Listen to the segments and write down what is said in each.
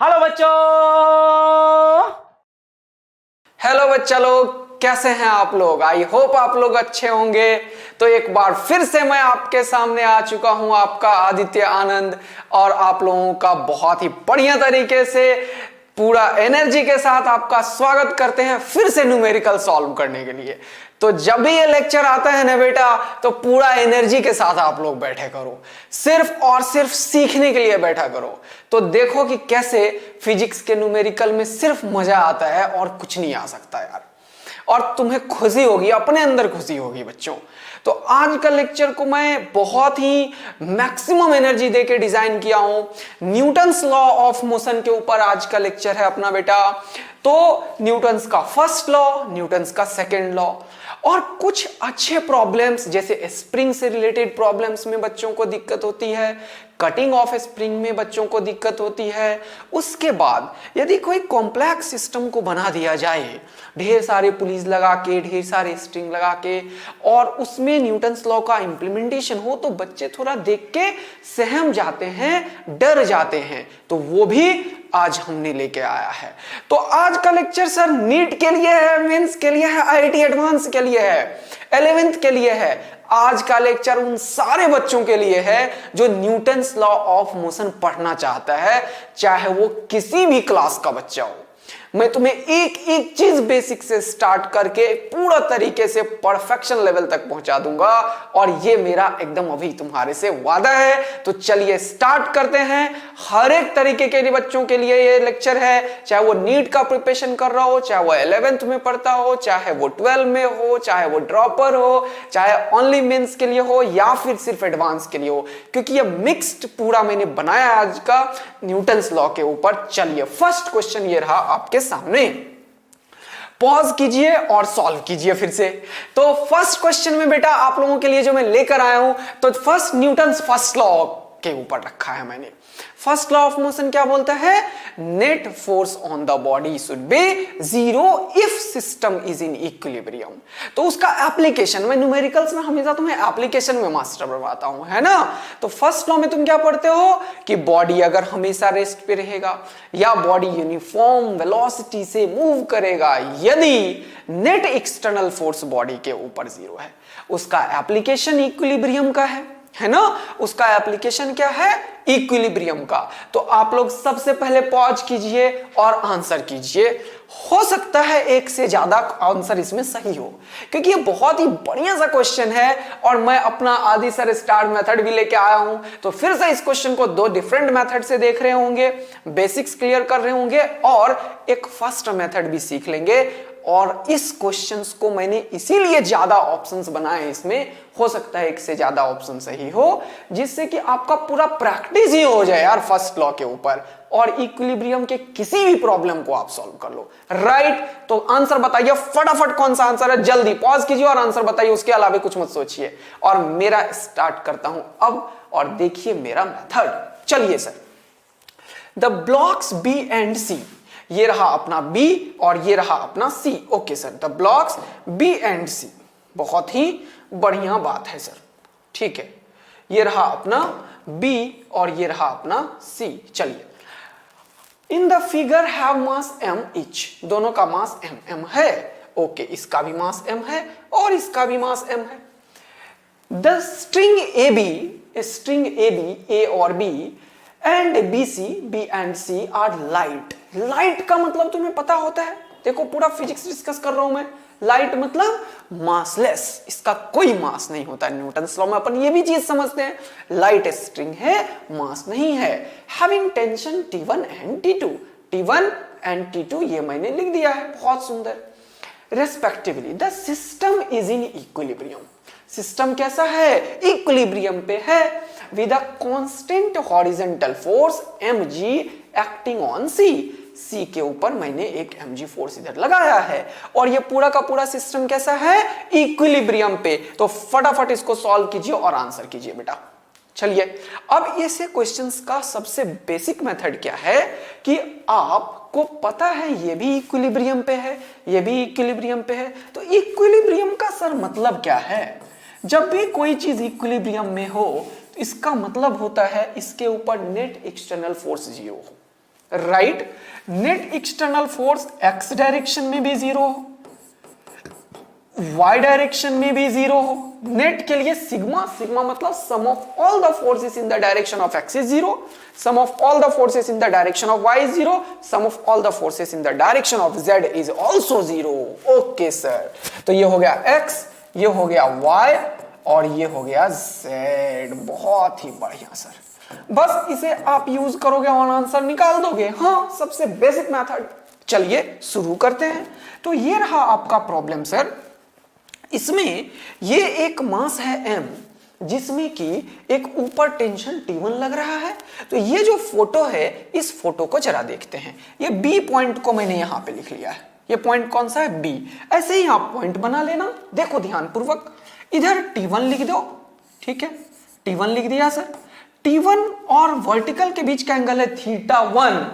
Hello बच्चों। Hello बच्चा लोग, कैसे हैं आप लोग? आई होप आप लोग अच्छे होंगे। तो एक बार फिर से मैं आपके सामने आ चुका हूं, आपका आदित्य आनंद, और आप लोगों का बहुत ही बढ़िया तरीके से पूरा एनर्जी के साथ आपका स्वागत करते हैं फिर से न्यूमेरिकल सॉल्व करने के लिए। तो जब भी ये लेक्चर आता है ना बेटा, तो पूरा एनर्जी के साथ आप लोग बैठे करो, सिर्फ और सिर्फ सीखने के लिए बैठा करो। तो देखो कि कैसे फिजिक्स के न्यूमेरिकल में सिर्फ मजा आता है और कुछ नहीं आ सकता यार, और तुम्हें खुशी होगी, अपने अंदर खुशी होगी बच्चों। तो आज का लेक्चर को मैं बहुत ही मैक्सिमम एनर्जी देके डिजाइन किया हूं। न्यूटन्स लॉ ऑफ मोशन के ऊपर आज का लेक्चर है अपना बेटा। तो न्यूटन्स का फर्स्ट लॉ, न्यूटन्स का सेकेंड लॉ, और कुछ अच्छे प्रॉब्लम्स जैसे स्प्रिंग से रिलेटेड प्रॉब्लम्स में बच्चों को दिक्कत होती है, कटिंग ऑफ स्प्रिंग में बच्चों को दिक्कत होती है। उसके बाद यदि कोई कॉम्प्लेक्स सिस्टम को बना दिया जाए, ढेर सारे पुलिस लगा के, ढेर सारे स्ट्रिंग लगा के, और उसमें न्यूटन्स लॉ का इंप्लीमेंटेशन हो, तो बच्चे थोड़ा देख के सहम जाते हैं, डर जाते हैं। तो वो भी आज हमने लेके आया है। तो आज का लेक्चर सर नीट के लिए है, मेंस के लिए है, आईआईटी एडवांस के लिए है, 11th के लिए है। आज का लेक्चर उन सारे बच्चों के लिए है जो न्यूटन्स लॉ ऑफ मोशन पढ़ना चाहता है, चाहे वो किसी भी क्लास का बच्चा हो। मैं तुम्हें एक एक चीज बेसिक से स्टार्ट करके पूरा तरीके से परफेक्शन लेवल तक पहुंचा दूंगा, और ये मेरा एकदम अभी तुम्हारे से वादा है। तो चलिए स्टार्ट करते हैं। हर एक तरीके के लिए बच्चों के लिए ये लेक्चर है, चाहे वो नीट का प्रिपरेशन कर रहा हो, चाहे वो 11th में पढ़ता हो, चाहे वो 12 में हो, चाहे वो ड्रॉपर हो, चाहे ओनली मेंस के लिए हो, या फिर सिर्फ एडवांस के लिए हो, क्योंकि ये मिक्स्ड पूरा मैंने बनाया आज का न्यूटन्स लॉ के ऊपर। चलिए फर्स्ट क्वेश्चन ये रहा आपके सामने, पॉज कीजिए और सॉल्व कीजिए फिर से। तो फर्स्ट क्वेश्चन में बेटा आप लोगों के लिए जो मैं लेकर आया हूं, तो फर्स्ट न्यूटन्स फर्स्ट लॉ के ऊपर रखा है मैंने। फर्स्ट लॉ ऑफ मोशन क्या बोलता है? Net force on the body should be zero if system is in equilibrium. तो उसका एप्लीकेशन, मैं न्यूमेरिकल्स में हमेशा तुम्हें एप्लीकेशन में मास्टर बनवाता हूं, है ना। तो फर्स्ट लॉ में तुम क्या पढ़ते हो कि बॉडी अगर हमेशा रेस्ट पे रहेगा, या बॉडी यूनिफॉर्म वेलोसिटी से मूव करेगा, यदि नेट एक्सटर्नल फोर्स बॉडी के ऊपर जीरो है, उसका एप्लीकेशन इक्विलिब्रियम का है ना। उसका एप्लीकेशन क्या है? इक्विलिब्रियम का। तो आप लोग सबसे पहले पॉज कीजिए और आंसर कीजिए। हो सकता है एक से ज्यादा आंसर इसमें सही हो, क्योंकि ये बहुत ही बढ़िया सा क्वेश्चन है, और मैं अपना आदि सर स्टार मेथड भी लेके आया हूं। तो फिर से इस क्वेश्चन को दो डिफरेंट मेथड से देख रहे होंगे, बेसिक्स क्लियर कर रहे होंगे, और एक फर्स्ट मेथड भी सीख लेंगे। और इस क्वेश्चंस को मैंने इसीलिए ज्यादा ऑप्शंस बनाए, इसमें हो सकता है एक से ज्यादा ऑप्शन सही हो, जिससे कि आपका पूरा प्रैक्टिस ही हो जाए यार फर्स्ट लॉ के ऊपर, और इक्विलिब्रियम के किसी भी प्रॉब्लम को आप सॉल्व कर लो। राइट, तो आंसर बताइए फटाफट, कौन सा आंसर है? जल्दी पॉज कीजिए और आंसर बताइए, उसके अलावा कुछ मत सोचिए। और मेरा स्टार्ट करता हूं अब, और देखिए मेरा मेथड। चलिए sir, the blocks B and C, ये रहा अपना B और ये रहा अपना C। Okay sir, the blocks B and C, बहुत ही बढ़िया बात है सर, ठीक है। ये रहा अपना B और ये रहा अपना C। चलिए, in the figure have mass m etch, दोनों का मास m है। ओके, इसका भी मास m है और इसका भी मास m है। द स्ट्रिंग AB, A और B and BC, B and C are light. Light का मतलब तुम्हें पता होता है, देखो पूरा फिजिक्स डिस्कस कर रहा हूं मैं। लाइट मतलब मासलेस, इसका कोई मास नहीं होता। न्यूटन्स लॉ में अपन ये भी चीज समझते हैं, लाइट स्ट्रिंग है, मास नहीं है। Having tension T1 and T2, T1 and T2 ये मैंने लिख दिया है, बहुत सुंदर। Respectively the system is in equilibrium, system कैसा है? इक्विलिब्रियम पे है, with a constant horizontal force mg acting on C के ऊपर मैंने एक mg फोर्स इधर लगाया है, और ये पूरा का पूरा सिस्टम कैसा है? इक्विलिब्रियम पे। तो फटाफट इसको सॉल्व कीजिए और आंसर कीजिए बेटा। चलिए, अब ऐसे क्वेश्चंस का सबसे बेसिक मेथड क्या है कि आपको पता है ये भी इक्विलिब्रियम पे है, ये भी इक्विलिब्रियम पे है। तो इक्विलिब्रियम का सर मतलब क्या है? जब भी कोई चीज इक्विलिब्रियम में हो, तो इसका मतलब होता है इसके ऊपर नेट एक्सटर्नल फोर्स जीरो हो। Right. Net external force x direction में भी जीरो हो, y डायरेक्शन में भी जीरो हो। नेट के लिए सिग्मा, सिग्मा मतलब sum of all the forces in the direction of x is zero, sum of all the forces in the direction of y is zero, sum of all the forces in the direction of z is also zero. Okay sir, तो ये हो गया x, ये हो गया y और ये हो गया z। बहुत ही बढ़िया सर, बस इसे आप यूज करोगे और आंसर निकाल दोगे। हाँ, सबसे बेसिक मेथड। चलिए शुरू करते हैं। तो ये रहा आपका प्रॉब्लम सर। इसमें ये एक मास है m, जिसमें कि एक ऊपर टेंशन T1 लग रहा है। तो ये जो फोटो है, इस फोटो को जरा देखते हैं। ये B पॉइंट को मैंने यहां पे लिख लिया है। ये पॉइंट कौन सा है? B। ऐसे ही आप पॉइंट बना लेना। देखो ध्यान पूर्वक, इधर T1 लिख दो, ठीक है, T1 लिख दिया सर। T1 और वर्टिकल के बीच का एंगल है θ1।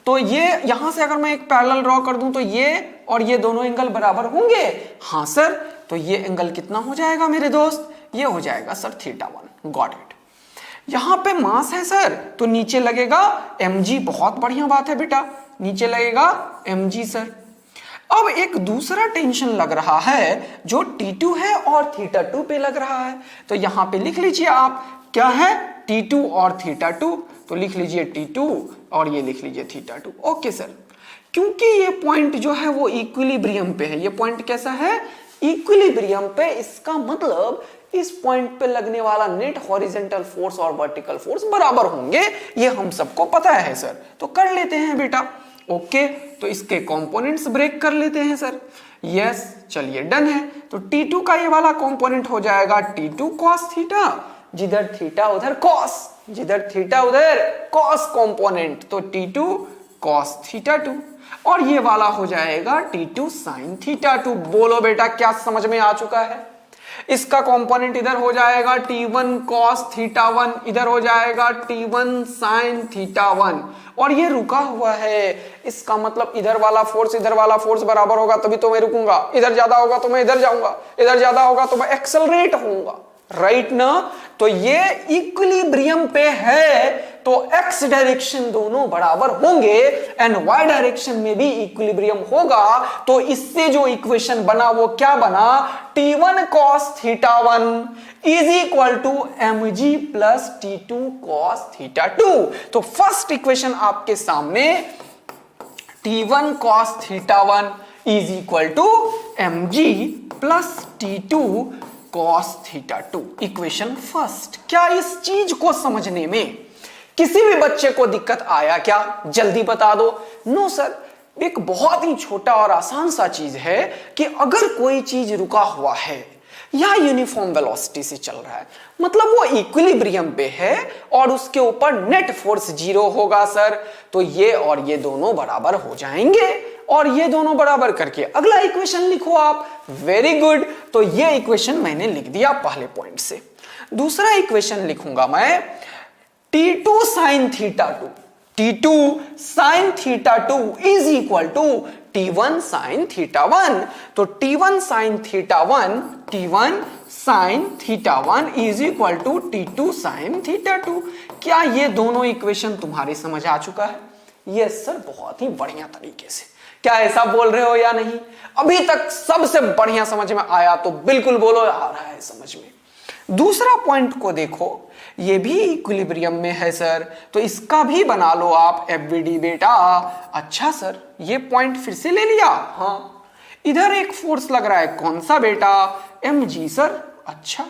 तो ये यहां से अगर मैं एक पैरेलल ड्रॉ कर दूं तो ये और ये दोनों एंगल बराबर होंगे। हाँ सर, तो ये एंगल कितना हो जाएगा मेरे दोस्त? ये हो जाएगा सर θ1। Got it. यहां पे मास है सर, तो नीचे लगेगा mg। बहुत बढ़िया बात है बेटा, नीचे लगेगा mg सर। अब एक दूसरा टेंशन लग रहा है जो T2 है और θ2 पे लग रहा है। तो यहां पे लिख लीजिए आप, क्या है? T2 और θ2। तो लिख लीजिए T2 और ये लिख लीजिए θ2। ओके सर, क्योंकि ये पॉइंट जो है वो इक्विलिब्रियम पे है। ये पॉइंट कैसा है? इक्विलिब्रियम पे। इसका मतलब इस पॉइंट पे लगने वाला नेट हॉरिजॉन्टल फोर्स और वर्टिकल फोर्स बराबर होंगे। ये हम सबको पता है सर। तो कर लेते हैं बेटा। ओके, तो इसके कंपोनेंट्स ब्रेक कर लेते हैं सर। यस, चलिए डन है। तो T2 का ये वाला कंपोनेंट हो जाएगा T2 cos थीटा, जिधर थीटा उधर कॉस, जिधर थीटा उधर कॉस कंपोनेंट, तो T2 cos θ2। और ये वाला हो जाएगा T2 sin θ2। बोलो बेटा, क्या समझ में आ चुका है? इसका कंपोनेंट इधर हो जाएगा T1 cos θ1, इधर हो जाएगा T1 sin θ1। और ये रुका हुआ है, इसका मतलब इधर वाला फोर्स बराबर होगा तभी तो मैं रुकूंगा। इधर ज्यादा होगा तो मैं इधर जाऊंगा, इधर ज्यादा होगा तो मैं एक्सेलरेट होऊंगा, राइट ना? तो ये इक्विलिब्रियम पे है, तो x डायरेक्शन दोनों बराबर होंगे एंड y डायरेक्शन में भी इक्विलिब्रियम होगा। तो इससे जो इक्वेशन बना वो क्या बना? T1 cos θ1 is equal to mg plus T2 cos θ2। तो फर्स्ट इक्वेशन आपके सामने T1 cos θ1 is equal to mg plus T2 cos θ2, equation first. क्या इस चीज को समझने में किसी भी बच्चे को दिक्कत आया क्या? जल्दी बता दो। नो सर, एक बहुत ही छोटा और आसान सा चीज है कि अगर कोई चीज रुका हुआ है या यूनिफॉर्म वेलोसिटी से चल रहा है, मतलब वो इक्विलिब्रियम पे है और उसके ऊपर नेट फोर्स जीरो होगा सर, तो ये और ये दोनों बराबर हो जाएंगे। और ये दोनों बराबर करके अगला इक्वेशन लिखो आप। वेरी गुड, तो ये इक्वेशन मैंने लिख दिया पहले पॉइंट से। दूसरा इक्वेशन लिखूंगा मैं T2 sin θ2, T2 sin θ2 is equal to T1 sin θ1। तो T1 sin θ1, T1 sin θ1 is equal to T2 sin θ2। क्या ये दोनों इक्वेशन तुम्हारे समझ आ चुका है? यस सर, बहुत ही बढ़िया तरीके से। क्या ऐसा बोल रहे हो या नहीं? अभी तक सबसे बढ़िया समझ में आया तो बिल्कुल बोलो आ रहा है समझ में। दूसरा पॉइंट को देखो, ये भी इक्विलिब्रियम में है सर, तो इसका भी बना लो आप एफबीडी बेटा। अच्छा सर, ये पॉइंट फिर से ले लिया। हाँ, इधर एक फोर्स लग रहा है, कौन सा बेटा? mg sir. अच्छा,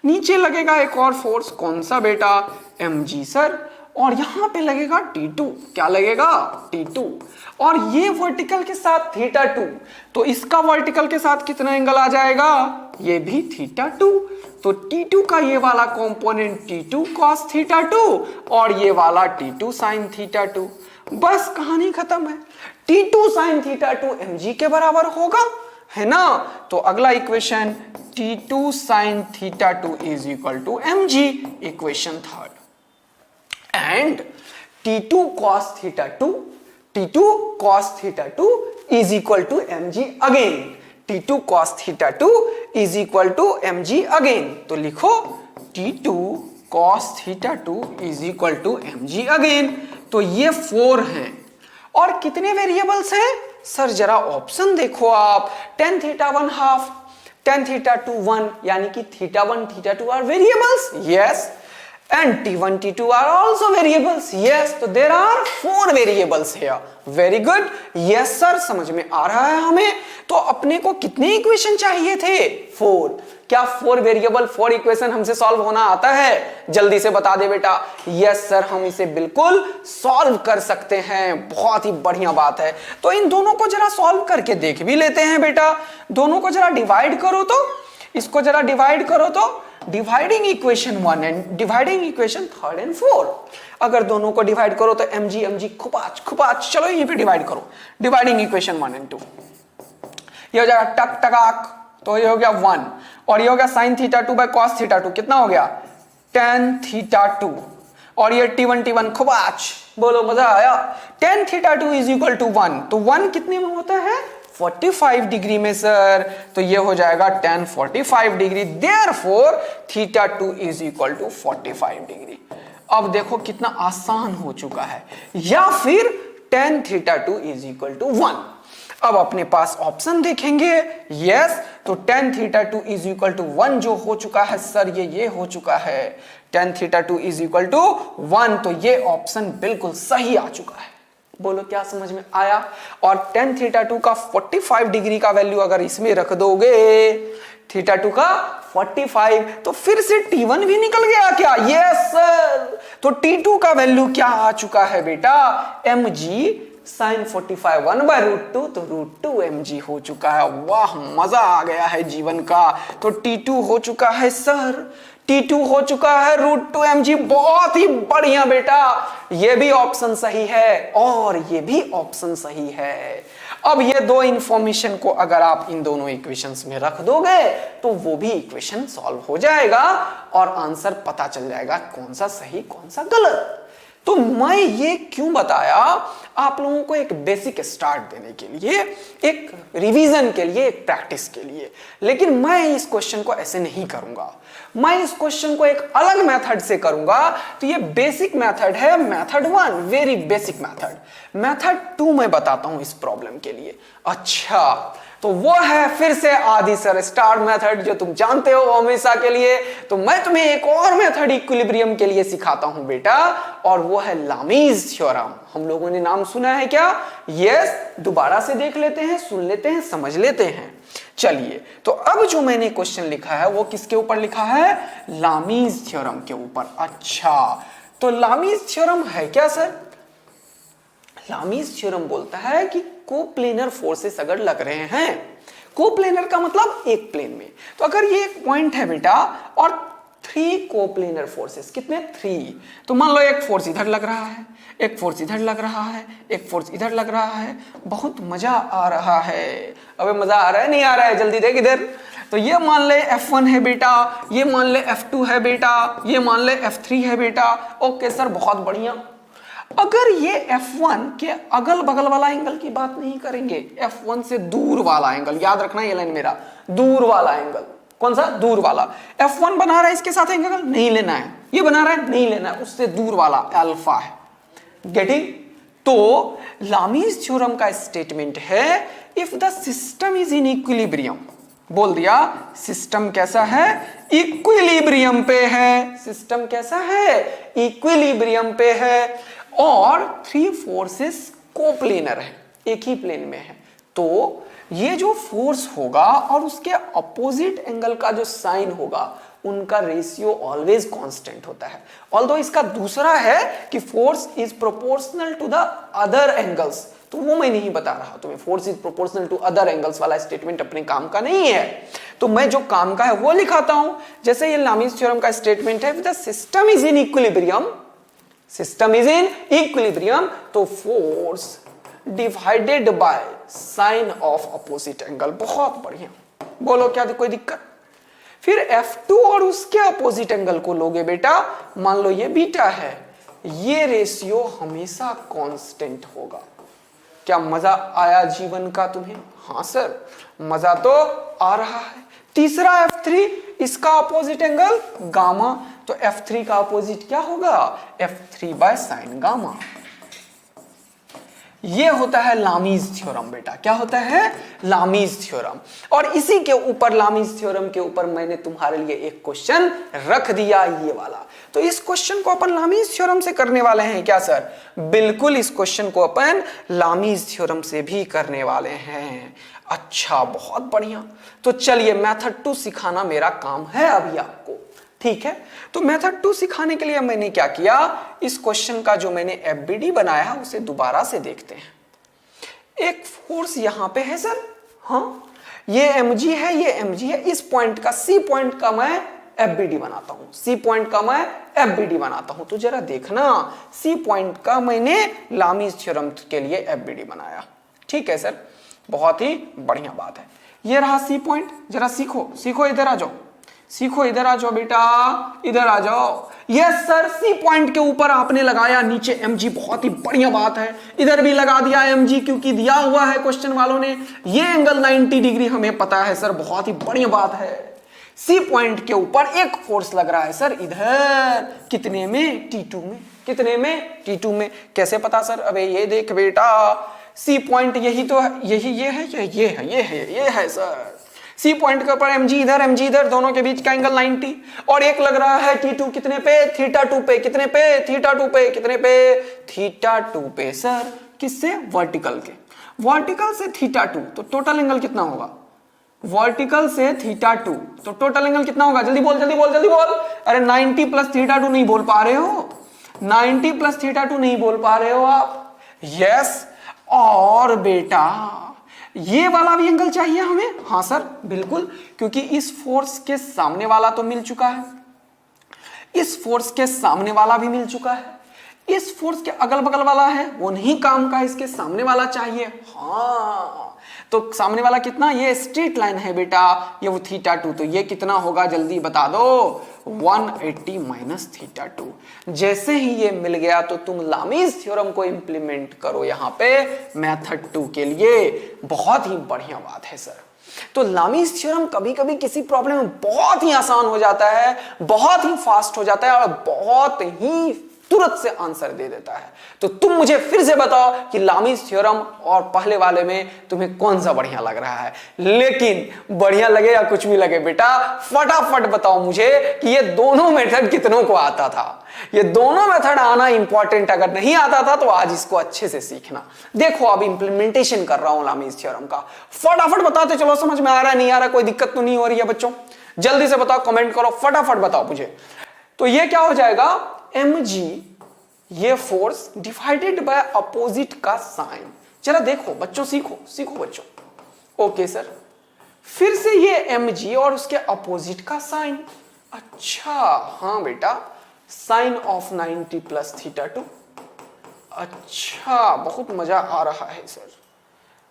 नीचे लगेगा एक और फोर्स, कौन सा बेटा? mg sir. और यहां पे लगेगा T2, क्या लगेगा? T2। और ये वर्टिकल के साथ θ2, तो इसका वर्टिकल के साथ कितना एंगल आ जाएगा? ये भी θ2। तो T2 का ये वाला कंपोनेंट T2 cos θ2 और ये वाला T2 sin θ2। बस कहानी खत्म है। T2 sin θ2 mg के बराबर होगा, है ना? तो अगला equation T2 sin θ2 is equal to mg, equation third. And T2 cos θ2, T2 cos θ2 is equal to mg again, T2 cos θ2 is equal to mg again। तो लिखो T2 cos θ2 is equal to mg again। तो ये 4 हैं, और कितने variables हैं sir? जरा option देखो आप, tan थीटा 1/2, tan थीटा 2 1, यानी कि theta 1 theta 2 are variables, yes, and t1 t2 are also variables, yes, तो there are 4 variables here, very good, yes sir, समझ में आ रहा है हमें। तो अपने को कितने इक्वेशन चाहिए थे? 4। क्या 4 वेरिएबल 4 इक्वेशन हमसे सॉल्व होना आता है? जल्दी से बता दे बेटा। यस सर, हम इसे बिल्कुल सॉल्व कर सकते हैं, बहुत ही बढ़िया बात है। तो इन दोनों को जरा सॉल्व करके देख भी लेते हैं बेटा। दोनों को जरा डिवाइड करो तो, इसको जरा डिवाइड करो तो, dividing equation 1 and dividing equation 3 and 4, अगर दोनों को डिवाइड करो तो mg खुपाच खुपाच, चलो यहीं पे डिवाइड करो। डिवाइडिंग इक्वेशन 1 एंड 2, ये हो जाएगा टक टकाक, तो ये हो गया 1, और ये हो गया sin theta 2 by cos theta 2, कितना हो गया? tan थीटा 2, और ये t1 खुपाच, बोलो मजा आया। tan theta 2 is equal to 1, तो 1 कितने में होता है? 45 डिग्री में सर, तो ये हो जाएगा tan 45 degree, therefore theta 2 is equal to 45 degree. अब देखो कितना आसान हो चुका है। या फिर tan theta 2 is equal to 1। अब अपने पास ऑप्शन देखेंगे, यस, तो tan theta 2 is equal to 1 जो हो चुका है सर, ये हो चुका है, tan theta 2 is equal to 1, तो ये ऑप्शन बिल्कुल सही आ चुका है। बोलो क्या समझ में आया? और tan थीटा 2 का 45 डिग्री का वैल्यू अगर इसमें रख दोगे, थीटा 2 का 45, तो फिर से t1 भी निकल गया क्या? यस सर, तो t2 का वैल्यू क्या आ चुका है बेटा? mg sin 45 1/√2, तो √2 mg हो चुका है। वाह, मजा आ गया है जीवन का। तो t2 हो चुका है सर, t2 हो चुका है √2 mg, बहुत ही बढ़िया बेटा, ये भी ऑप्शन सही है और ये भी ऑप्शन सही है। अब ये दो इंफॉर्मेशन को अगर आप इन दोनों इक्वेशंस में रख दोगे तो वो भी इक्वेशन सॉल्व हो जाएगा और आंसर पता चल जाएगा कौन सा सही कौन सा गलत। तो मैं ये क्यों बताया? आप लोगों को एक बेसिक स्टार्ट देने के लिए, एक रिवीजन के लिए, एक प्रैक्टिस के लिए। लेकिन मैं इस क्वेश्चन को ऐसे नहीं करूंगा, मैं इस क्वेश्चन को एक अलग मेथड से करूंगा। तो ये बेसिक मेथड है, method 1, very basic method. Method 2 मैं बताता हूं इस प्रॉब्लम के लिए। अच्छा, तो वो है फिर से आदि सर स्टार मेथड, जो तुम जानते हो हमेशा के लिए। तो मैं तुम्हें एक और मेथड इक्विलिब्रियम के लिए सिखाता हूं बेटा, और वो है लामीज थ्योरम। हम लोगों ने नाम सुना है क्या? यस, दोबारा से देख लेते हैं, सुन लेते हैं, समझ लेते हैं। चलिए, तो अब जो मैंने क्वेश्चन लिखा है वो किसके ऊपर लिखा है? लामीज थ्योरम के ऊपर। अच्छा, तो लामीज थ्योरम है क्या सर? लामीज थ्योरम बोलता है कि कोप्लेनर फोर्सेस अगर लग रहे हैं, कोप्लेनर का मतलब एक प्लेन में, तो अगर ये एक पॉइंट है बेटा और 3 कोप्लेनर फोर्सेस, कितने? 3, तो मान लो एक फोर्स इधर लग रहा है, एक फोर्स इधर लग रहा है, एक फोर्स इधर लग रहा है। बहुत मजा आ रहा है। अबे मजा आ रहा है नहीं आ रहा है? जल्दी देख इधर। तो ये मान ले F1 है बेटा, ये मान ले F2 है बेटा, ये मान ले F3 है बेटा। ओके सर, बहुत बढ़िया। अगर ये F1 के अगल बगल वाला एंगल की बात नहीं करेंगे, F1 से दूर वाला एंगल, याद रखना ये लाइन मेरा, दूर वाला एंगल। कौन सा? दूर वाला। F1 बना रहा है, इसके साथ एंगल नहीं लेना है, ये बना रहा है, नहीं लेना है, उससे दूर वाला अल्फा है। गेटिंग? तो लामीज थ्योरम का स्टेटमेंट है, if the system is in equilibrium, बोल दिया सिस्टम कैसा है? इक्विलिब्रियम पे है। सिस्टम कैसा है? इक्विलिब्रियम पे है, और 3 फोर्सेस कोप्लेनर है, एक ही प्लेन में है। तो ये जो फोर्स होगा और उसके अपोजिट एंगल का जो साइन होगा, उनका रेशियो ऑलवेज कांस्टेंट होता है। ऑल्दो इसका दूसरा है कि force is proportional to the other angles, तो वो मैं नहीं बता रहा तुम्हें। Force is proportional to other angles वाला स्टेटमेंट अपने काम का नहीं है, तो मैं जो काम का है वो लिखाता हूं। जैसे ये लामीज थ्योरम का स्टेटमेंट है, the system is in equilibrium, system is in equilibrium, तो force divided by sine of opposite angle. बहुत बढ़िया, बोलो क्या कोई दिक्कत? फिर F2 और उसके अपोजिट एंगल को लोगे बेटा, मान लो ये बीटा है, ये रेशियो हमेशा कांस्टेंट होगा। क्या मजा आया जीवन का तुम्हें? हाँ सर, मजा तो आ रहा है। तीसरा F3, इसका अपोजिट एंगल गामा, तो F3 का अपोजिट क्या होगा? F3 by sine gamma. ये होता है लामीज थ्योरम बेटा। क्या होता है? Lami's theorem. और इसी के ऊपर, लामीज थ्योरम के ऊपर मैंने तुम्हारे लिए एक क्वेश्चन रख दिया, ये वाला। तो इस क्वेश्चन को अपन लामीज थ्योरम से करने वाले हैं क्या सर? बिल्कुल, इस क्वेश्चन को अपन लामीज थ्योरम से भी करने वाले हैं। अच्छा, बहुत बढ़िया। तो चलिए, मेथड 2 सिखाना मेरा काम है अभी आपको, ठीक है। तो मेथड 2 सिखाने के लिए मैंने क्या किया, इस क्वेश्चन का जो मैंने एफबीडी बनाया उसे दोबारा से देखते हैं। एक फोर्स यहां पे है सर, हाँ, ये mg है, ये mg है। इस पॉइंट का, सी पॉइंट का मैं एफबीडी बनाता हूं, सी पॉइंट का मैं एफबीडी बनाता हूं। तो जरा देखना, सी पॉइंट का मैंने लामीज थ्योरम के लिए एफबीडी बनाया, ठीक है सर, बहुत ही बढ़िया बात है। ये रहा सी पॉइंट, जरा सीखो, सीखो, इधर आ जाओ, सीखो, इधर आ जाओ बेटा, इधर आ जाओ। यस सर, सी पॉइंट के ऊपर आपने लगाया नीचे mg, बहुत ही बढ़िया बात है। इधर भी लगा दिया mg, क्योंकि दिया हुआ है क्वेश्चन वालों ने। ये एंगल 90 डिग्री हमें पता है सर, बहुत ही बढ़िया बात है। सी पॉइंट के ऊपर एक फोर्स लग रहा है सर, इधर, कितने में? T2 में। कितने में? T2 में। कैसे पता सर? अबे ये देख बेटा, सी पॉइंट यही तो है, यही ये है, ये है सर। सी पॉइंट के ऊपर mg इधर, दोनों के बीच का एंगल 90, और एक लग रहा है T2 कितने पे? θ2 पे। कितने पे? θ2 पे। कितने पे? θ2 पे सर। किससे? वर्टिकल के। वर्टिकल से θ2, तो टोटल एंगल कितना होगा? वर्टिकल से θ2, तो टोटल एंगल कितना होगा? जल्दी बोल, जल्दी बोल, जल्दी बोल। अरे 90 प्लस θ2 नहीं बोल पा रहे हो, 90 प्लस θ2 नहीं बोल पा रहे हो आप। यस, और बेटा ये वाला भी एंगल चाहिए हमें। हाँ सर, बिल्कुल, क्योंकि इस फोर्स के सामने वाला तो मिल चुका है, इस फोर्स के सामने वाला भी मिल चुका है, इस फोर्स के अगल बगल वाला है, वो नहीं काम का, इसके सामने वाला चाहिए। हाँ, तो सामने वाला कितना? ये स्ट्रेट लाइन है बेटा, ये वो θ2, तो ये कितना होगा? जल्दी बता दो। 180 माइनस θ2। जैसे ही ये मिल गया तो तुम लामीज थ्योरम को इंप्लीमेंट करो यहां पे मेथड 2 के लिए। बहुत ही बढ़िया बात है सर। तो लामीज थ्योरम कभी कभी किसी प्रॉब्लम में बहुत ही आसान हो जाता है, बहुत ही फास्ट हो जाता है, और बहुत ही तुरंत से आंसर दे देता है। तो तुम मुझे फिर से बताओ कि लामीज थ्योरम और पहले वाले में तुम्हें कौन सा बढ़िया लग रहा है। लेकिन बढ़िया लगे या कुछ भी लगे बेटा, फटाफट बताओ मुझे कि ये दोनों मेथड कितनों को आता था। ये दोनों मेथड आना इंपॉर्टेंट, अगर नहीं आता था तो आज इसको अच्छे से सीखना। देखो, अब इंप्लीमेंटेशन कर रहा हूं लामीज थ्योरम का, फटाफट बताते चलो। समझ में आ रहा है, नहीं आ रहा, कोई दिक्कत तो नहीं हो रही है बच्चों? जल्दी से बताओ, कमेंट करो, फटाफट बताओ मुझे। तो ये क्या हो जाएगा? mg, ये फोर्स डिवाइडेड बाय अपोजिट का साइन। जरा देखो बच्चों, सीखो, सीखो बच्चों। ओके सर, फिर से ये mg और उसके अपोजिट का साइन। अच्छा, हाँ बेटा, साइन ऑफ 90 प्लस θ2। अच्छा, बहुत मजा आ रहा है सर,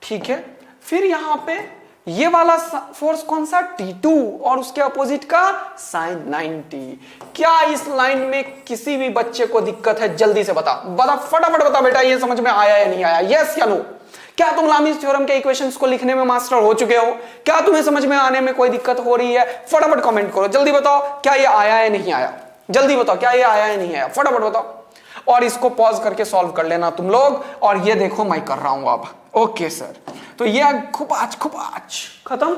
ठीक है। फिर यहां पे ये वाला फोर्स कौन सा? T2, और उसके अपोजिट का साइन 90। क्या इस लाइन में किसी भी बच्चे को दिक्कत है? जल्दी से बता, बता, फटाफट बता बेटा, ये समझ में आया या नहीं आया? यस या नो? क्या तुम लामीज थ्योरम के इक्वेशंस को लिखने में मास्टर हो चुके हो? क्या तुम्हें समझ में आने में कोई दिक्कत हो रही है? फटाफट कमेंट करो, जल्दी बताओ, क्या ये आया या नहीं आया? जल्दी बताओ, क्या ये आया या नहीं आया? फटाफट बताओ। और इसको पॉज करके सॉल्व कर लेना तुम लोग। और ये देखो, मैं कर रहा हूं अब। ओके सर, तो ये खुपाच खत्म।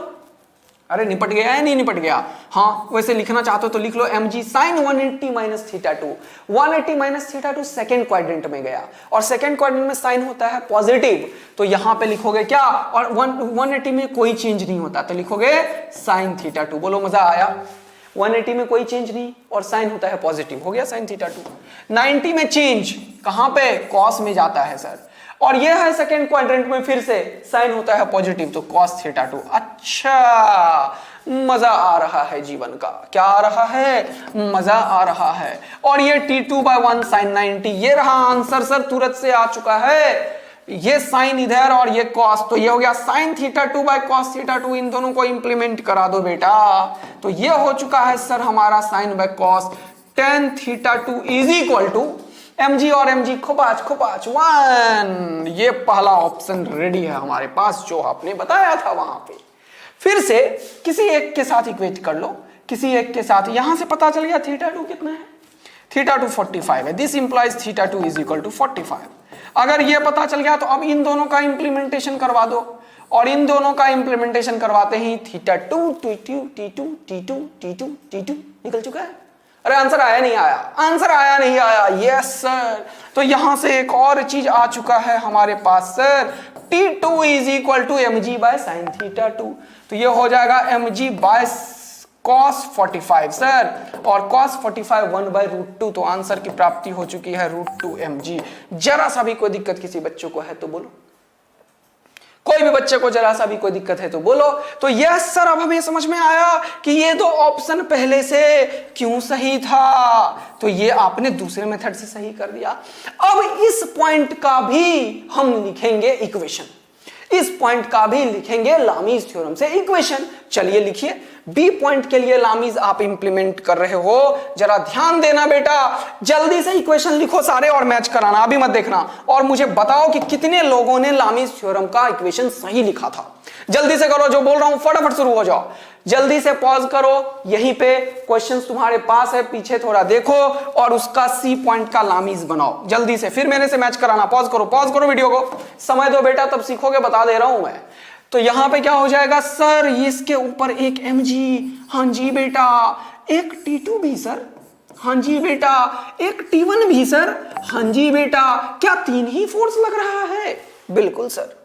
अरे निपट गया है, नहीं निपट गया? हाँ, वैसे लिखना चाहते हो तो लिख लो mg sin 180 minus θ2। 180 minus θ2 second quadrant में गया, और सेकेंड क्वाड्रेंट में साइन होता है पॉजिटिव, तो यहां पे लिखोगे क्या? और 180 में कोई चेंज नहीं होता, तो लिखोगे sin θ2। बोलो, मजा आया? 180 में कोई चेंज नहीं और साइन होता है पॉजिटिव, हो गया sin θ2। 90 में चेंज कहां पे? कॉस में जाता है सर, और ये है सेकेंड क्वाड्रेंट में, फिर से साइन होता है पॉजिटिव, तो cos θ2। अच्छा, मजा आ रहा है जीवन का। क्या आ रहा है? मजा आ रहा है। और ये T2/1 sin 90, ये रहा आंसर सर, तुरंत से आ चुका है। ये साइन इधर और ये कॉस, तो ये हो गया sin θ2/cos θ2। इन दोनों को इंप्लीमेंट करा दो बेटा, तो ये हो चुका है सर हमारा sin/cos tan θ2 is equal to mg और mg खुपाच 1। ये पहला ऑप्शन रेडी है हमारे पास, जो आपने बताया था वहां पे। फिर से किसी एक के साथ इक्वेट कर लो, किसी एक के साथ। यहां से पता चल गया θ2 कितना है? θ2 45 है। This implies θ2 is equal to 45। अगर ये पता चल गया तो अब इन दोनों का इंप्लीमेंटेशन करवा दो, और इन दोनों का इंप्लीमेंटेशन करवाते ही theta 2 T2 T2 T2 T2 T2 निकल चुका है। अरे आंसर आया नहीं आया, आंसर आया नहीं आया, यस सर। तो यहां से एक और चीज आ चुका है हमारे पास sir, T2 is equal to mg by sine theta 2। तो ये हो जाएगा mg बाय cos 45 सर, और cos 45 1 बाय रूट 2। तो आंसर की प्राप्ति हो चुकी है रूट 2 mg। जरा सा भी कोई दिक्कत किसी बच्चों को है तो बोलो, कोई भी बच्चे को जरा सा भी कोई दिक्कत है तो बोलो। तो यस सर, अब हमें समझ में आया कि ये दो ऑप्शन पहले से क्यों सही था, तो ये आपने दूसरे मेथड से सही कर दिया। अब इस पॉइंट का भी हम लिखेंगे इक्वेशन, इस पॉइंट का भी लिखेंगे लामीज थ्योरम से इक्वेशन। चलिए लिखिए, बी पॉइंट के लिए लामीज आप इंप्लीमेंट कर रहे हो, जरा ध्यान देना बेटा, जल्दी से इक्वेशन लिखो सारे और मैच कराना, अभी मत देखना, और मुझे बताओ कि कितने लोगों ने लामीज थ्योरम का इक्वेशन सही लिखा था। जल्दी से करो, जो बोल रहा हूं फटाफट शुरू हो जाओ, जल्दी से पॉज करो, यहीं पे क्वेश्चंस तुम्हारे पास है, पीछे थोड़ा देखो और उसका सी पॉइंट का लामीज बनाओ जल्दी से, फिर मेरे से मैच कराना। पॉज करो वीडियो को, समय दो बेटा, तब सीखोगे, बता दे रहा हूं मैं। तो यहां पे क्या हो जाएगा सर, इसके ऊपर एक mg, हाँ जी बेटा, एक T2 भी सर, हाँ जी बेटा, एक T1 भी सर, हाँ जी बेटा। क्या तीन ही फोर्स लग रहा है? बिल्कुल सर।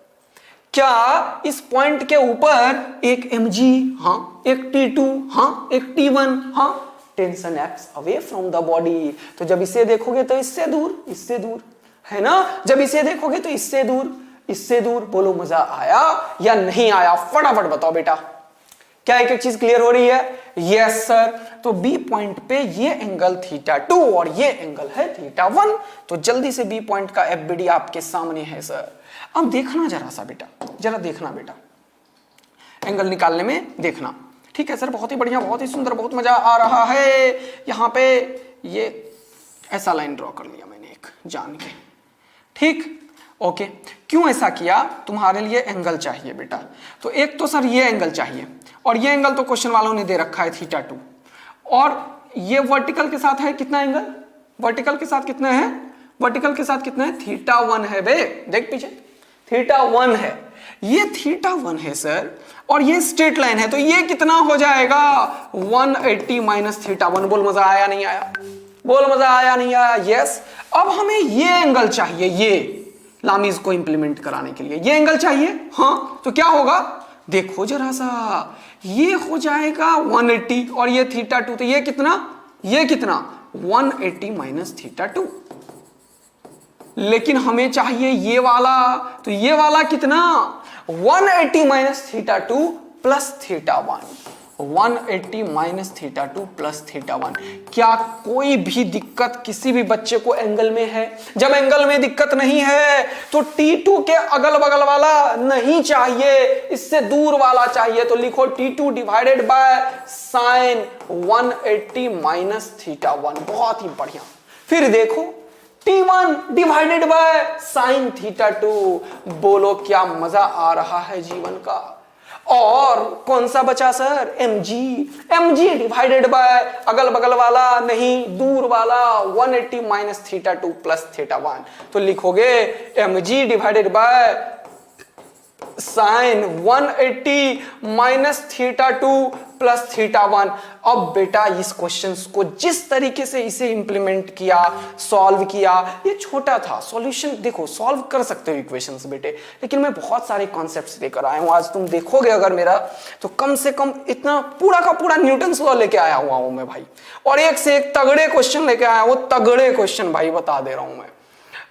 क्या इस पॉइंट के ऊपर एक mg, हाँ, एक T2, हाँ, एक T1, हाँ, tension acts away from the body. तो जब इसे देखोगे तो इससे दूर, इससे दूर, है ना, जब इसे देखोगे तो इससे दूर, इससे दूर। बोलो मजा आया या नहीं आया, फटाफट बताओ बेटा। क्या एक एक चीज क्लियर हो रही है? Yes sir. तो बी पॉइंट पे ये एंगल थीटा 2 और ये एंगल है थीटा 1। तो जल्दी से बी पॉइंट का एफबीडी आपके सामने है सर। अब देखना जरा सा बेटा, जरा देखना बेटा, एंगल निकालने में देखना। ठीक है सर, बहुत ही बढ़िया, बहुत ही सुंदर, बहुत मजा आ रहा है। यहां पे ये ऐसा लाइन ड्रॉ कर लिया मैंने एक जान के, ठीक, ओके। क्यों ऐसा किया? तुम्हारे लिए एंगल चाहिए बेटा। तो एक तो सर ये एंगल चाहिए, और ये एंगल तो क्वेश्चन वालों ने दे रखा है थीटा 2, और ये वर्टिकल के साथ है कितना एंगल? वर्टिकल के साथ कितना है? वर्टिकल के साथ कितना है? थीटा 1 है बे, देख पीछे, थीटा 1 है, ये थीटा 1 है सर, और ये स्ट्रेट लाइन है, तो ये कितना हो जाएगा? 180 माइनस थीटा 1। बोल मजा आया नहीं आया? बोल मजा आया नहीं आया? यस। अब हमें ये एंगल चाहिए, ये लामीज को इंप्लीमेंट कराने के लिए ये एंगल चाहिए, हाँ। तो क्या होगा देखो जरा सा, ये हो जाएगा 180, और ये थीटा 2, तो ये कितना? ये कितना? 180 माइनस थीटा 2। लेकिन हमें चाहिए ये वाला, तो ये वाला कितना? 180 minus theta 2 plus theta 1। 180 minus theta 2 plus theta 1। क्या कोई भी दिक्कत किसी भी बच्चे को एंगल में है? जब एंगल में दिक्कत नहीं है तो T2 के अगल बगल वाला नहीं चाहिए, इससे दूर वाला चाहिए। तो लिखो T2 divided by sign 180 minus theta 1। बहुत ही बढ़िया। फिर देखो T1 divided by sine theta 2। बोलो क्या मजा आ रहा है जीवन का। और कौन सा बचा सर? mg डिवाइडेड बाय अगल बगल वाला नहीं, दूर वाला, 180 माइनस थीटा 2 प्लस थीटा 1। तो लिखोगे mg divided by sign 180 minus theta 2 plus theta 1। अब बेटा इस क्वेश्चंस को जिस तरीके से इसे इंप्लीमेंट किया, सॉल्व किया, ये छोटा था, सॉल्यूशन देखो सॉल्व कर सकते हो इक्वेशंस बेटे, लेकिन मैं बहुत सारे कॉन्सेप्ट्स लेकर आया हूं। आज तुम देखोगे अगर मेरा, तो कम से कम इतना पूरा का पूरा न्यूटन्स लॉ लेके आया हुआ हूं मैं भाई, और एक से एक तगड़े क्वेश्चन लेके आया हूं, तगड़े क्वेश्चन भाई बता दे रहा हूं मैं,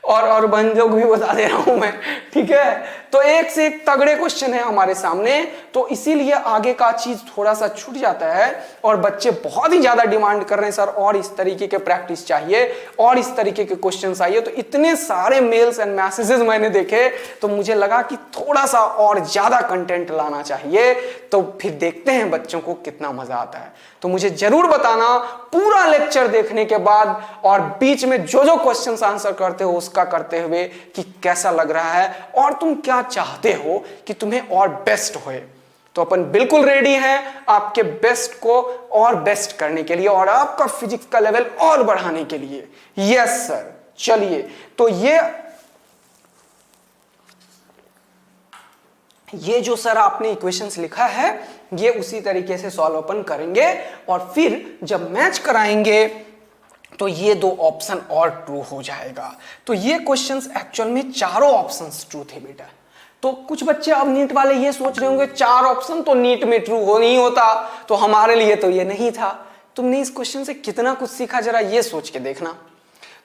और बंजोग भी बता दे रहा हूं मैं, ठीक है। तो एक से एक तगड़े क्वेश्चन है हमारे सामने, तो इसीलिए आगे का चीज थोड़ा सा छूट जाता है, और बच्चे बहुत ही ज्यादा डिमांड कर रहे हैं सर और इस तरीके के प्रैक्टिस चाहिए और इस तरीके के क्वेश्चन चाहिए। तो इतने सारे मेल्स एंड मैसेजेस मैंने देखे, तो मुझे लगा कि थोड़ा सा और ज्यादा कंटेंट लाना चाहिए। तो फिर देखते हैं बच्चों को कितना मजा आता है। तो मुझे जरूर बताना पूरा लेक्चर देखने के बाद, और बीच में जो जो क्वेश्चंस आंसर करते हो उसका करते हुए, कि कैसा लग रहा है और तुम क्या चाहते हो कि तुम्हें और बेस्ट होए। तो अपन बिल्कुल रेडी हैं आपके बेस्ट को और बेस्ट करने के लिए, और आपका फिजिक्स का लेवल और बढ़ाने के लिए। Yes sir. चलिए, तो ये ये जो सर आपने इक्वेशंस लिखा है ये उसी तरीके से सॉल्व अपन करेंगे और फिर जब मैच कराएंगे तो ये दो ऑप्शन और ट्रू हो जाएगा। तो ये क्वेश्चंस एक्चुअल में चारों ऑप्शंस ट्रू थे बेटा। तो कुछ बच्चे अब नीट वाले ये सोच रहे होंगे 4 ऑप्शन तो नीट में ट्रू हो नहीं होता, तो हमारे लिए तो ये नहीं था। तुमने इस क्वेश्चन से कितना कुछ सीखा जरा ये सोच के देखना।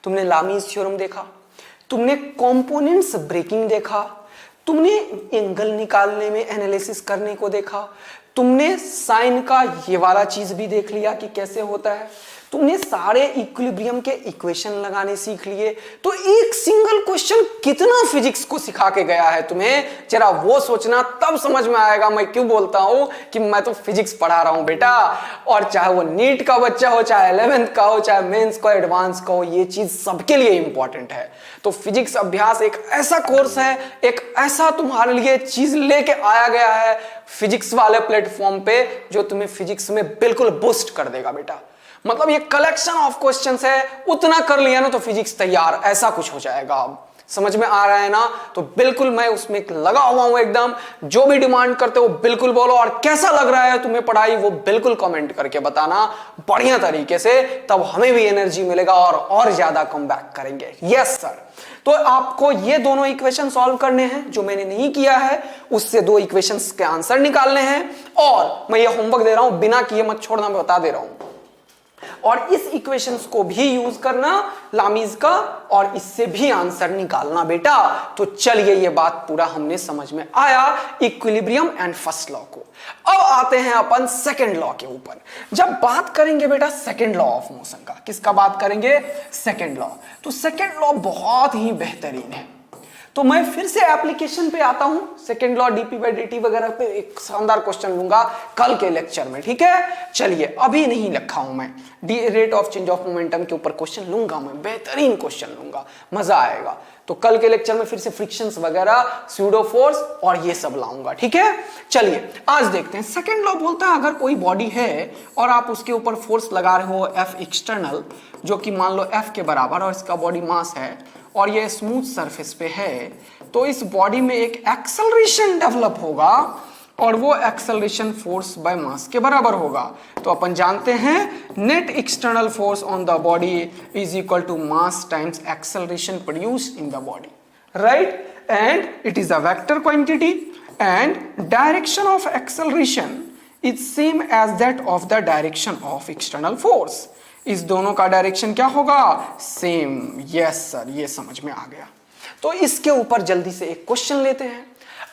तुमने लामीज थ्योरम देखा, तुमने कंपोनेंट्स ब्रेकिंग देखा, तुमने एंगल निकालने में एनालिसिस करने को देखा, तुमने साइन का ये वाला चीज भी देख लिया कि कैसे होता है, तुमने सारे इक्विलिब्रियम के इक्वेशन लगाने सीख लिए। तो एक सिंगल क्वेश्चन कितना फिजिक्स को सिखा के गया है तुम्हें, जरा वो सोचना, तब समझ में आएगा मैं क्यों बोलता हूं कि मैं तो फिजिक्स पढ़ा रहा हूं बेटा। और चाहे वो नीट का बच्चा हो, चाहे 11th का हो, चाहे मेंस का, एडवांस का हो, ये चीज सबके लिए इंपॉर्टेंट है। तो फिजिक्स अभ्यास एक ऐसा कोर्स है, एक ऐसा तुम्हारे लिए चीज लेके आया गया है फिजिक्स वाले प्लेटफॉर्म पे जो तुम्हें फिजिक्स में बिल्कुल बूस्ट कर देगा बेटा। मतलब ये कलेक्शन ऑफ क्वेश्चंस है, उतना कर लिया ना तो फिजिक्स तैयार, ऐसा कुछ हो जाएगा। अब समझ में आ रहा है ना? तो बिल्कुल मैं उसमें लगा हुआ हूं एकदम। जो भी डिमांड करते हो बिल्कुल बोलो, और कैसा लग रहा है तुम्हें पढ़ाई वो बिल्कुल कमेंट करके बताना बढ़िया तरीके से, तब हमें भी एनर्जी मिलेगा और ज्यादा कमबैक करेंगे। Yes sir. तो आपको ये दोनों इक्वेशन सॉल्व करने हैं, जो मैंने नहीं किया है उससे 2 इक्वेशंस के आंसर निकालने हैं। और मैं ये होमवर्क दे रहा हूं, बिना किए मत छोड़ना, मैं बता दे रहा हूं। और इस इक्वेशंस को भी यूज करना लामीज का, और इससे भी आंसर निकालना बेटा। तो चलिए ये बात पूरा हमने समझ में आया इक्विलिब्रियम एंड फर्स्ट लॉ को। अब आते हैं अपन सेकंड लॉ के ऊपर। जब बात करेंगे बेटा सेकंड लॉ ऑफ मोशन का, किसका बात करेंगे? Second law. तो सेकंड लॉ बहुत ही बेहतरीन है। तो मैं फिर से एप्लीकेशन पे आता हूं, सेकंड लॉ dp/dt वगैरह पे एक शानदार क्वेश्चन लूंगा कल के लेक्चर में, ठीक है? चलिए अभी नहीं लिखा हूं मैं, rate of change of momentum के ऊपर क्वेश्चन लूंगा मैं, बेहतरीन क्वेश्चन लूंगा, मजा आएगा। तो कल के लेक्चर में फिर से फ्रिक्शंस वगैरह, स्यूडो फोर्स और ये सब लाऊंगा, ठीक है? चलिए आज देखते हैं। सेकंड लॉ बोलता है अगर कोई बॉडी है और आप उसके ऊपर फोर्स लगा रहे हो F एक्सटर्नल, जो कि मान लो F के बराबर, और इसका बॉडी मास है और ये स्मूथ सरफेस पे है, तो इस बॉडी में एक एक्सेलरेशन डेवलप होगा और वो एक्सेलरेशन फोर्स बाय मास के बराबर होगा। तो अपन जानते हैं net external force on the body is equal to mass times acceleration produced in the body, right? And it is a vector quantity and direction of acceleration is same as that of the direction of external force. इस दोनों का direction क्या होगा? Same. Yes sir, ये समझ में आ गया। तो इसके ऊपर जल्दी से एक क्वेश्चन लेते हैं।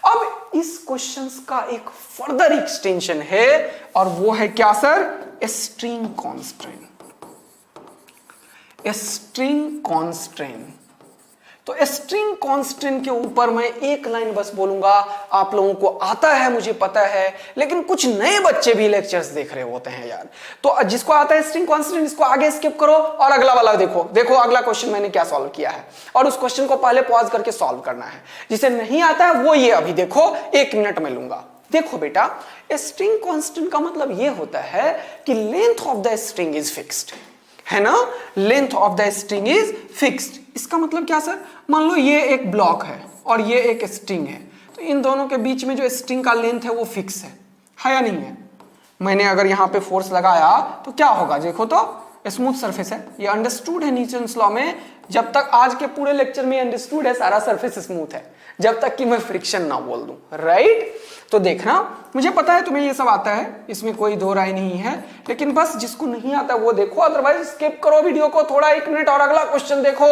अब इस क्वेश्चन का एक फर्दर एक्सटेंशन है और वो है क्या sir? String constraint. String constraint. तो स्ट्रिंग कांस्टेंट के ऊपर मैं एक लाइन बस बोलूंगा, आप लोगों को आता है मुझे पता है, लेकिन कुछ नए बच्चे भी लेक्चर्स देख रहे होते हैं यार। तो जिसको आता है स्ट्रिंग कांस्टेंट इसको आगे स्किप करो और अगला वाला देखो। देखो अगला क्वेश्चन मैंने क्या सॉल्व किया है, और उस क्वेश्चन को पहले पॉज करके सॉल्व करना है। जिसे नहीं आता है वो ये अभी देखो, 1 मिनट में लूंगा। देखो बेटा, स्ट्रिंग कांस्टेंट का मतलब ये होता है कि length of the string is fixed, है ना? Length of the string is fixed. इसका मतलब क्या सर? मान लो ये एक ब्लॉक है और ये एक स्ट्रिंग है, तो इन दोनों के बीच में जो स्ट्रिंग का लेंथ है वो फिक्स है या नहीं है? मैंने अगर यहाँ पे फोर्स लगाया तो क्या होगा? देखो तो स्मूथ सरफेस है, ये अंडरस्टूड है न्यूटन्स लॉ में। जब तक आज के पूरे लेक्चर में अंडरस्टूड है, सारा सरफेस स्मूथ है, जब तक कि मैं फ्रिक्शन ना बोल दूं, राइट? तो देखना, मुझे पता है तुम्हें ये सब आता है, इसमें कोई दो राय नहीं है, लेकिन बस जिसको नहीं आता वो देखो, अदरवाइज स्किप करो वीडियो को थोड़ा 1 मिनट और अगला क्वेश्चन देखो।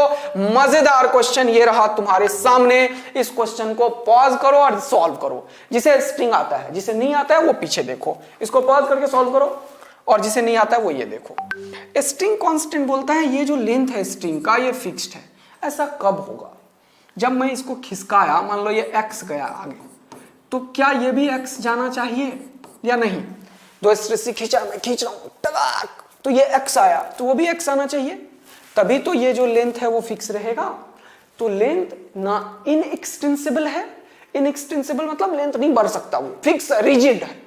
मजेदार क्वेश्चन ये रहा तुम्हारे सामने, इस क्वेश्चन को पॉज करो और सॉल्व करो। जिसे स्ट्रिंग आता है, जिसे नहीं आता है वो पीछे देखो, इसको पॉज करके सॉल्व करो, और जिसे नहीं आता है वो ये देखो। स्ट्रिंग कांस्टेंट बोलता है ये जो लेंथ है स्ट्रिंग का ये फिक्स्ड है। ऐसा कब होगा? जब मैं इसको खिसकाया, मान लो ये x गया आगे, तो क्या ये भी x जाना चाहिए या नहीं? दो स्ट्रेस से खींचा, मैं खींच रहा हूं टलाक, तो ये x आया, तो वो भी x आना चाहिए, तभी तो ये जो लेंथ है वो फिक्स रहेगा। तो लेंथ ना इनएक्सटेंसिबल है, इनएक्सटेंसिबल मतलब लेंथ नहीं बढ़ सकता, वो फिक्स रिजिड है,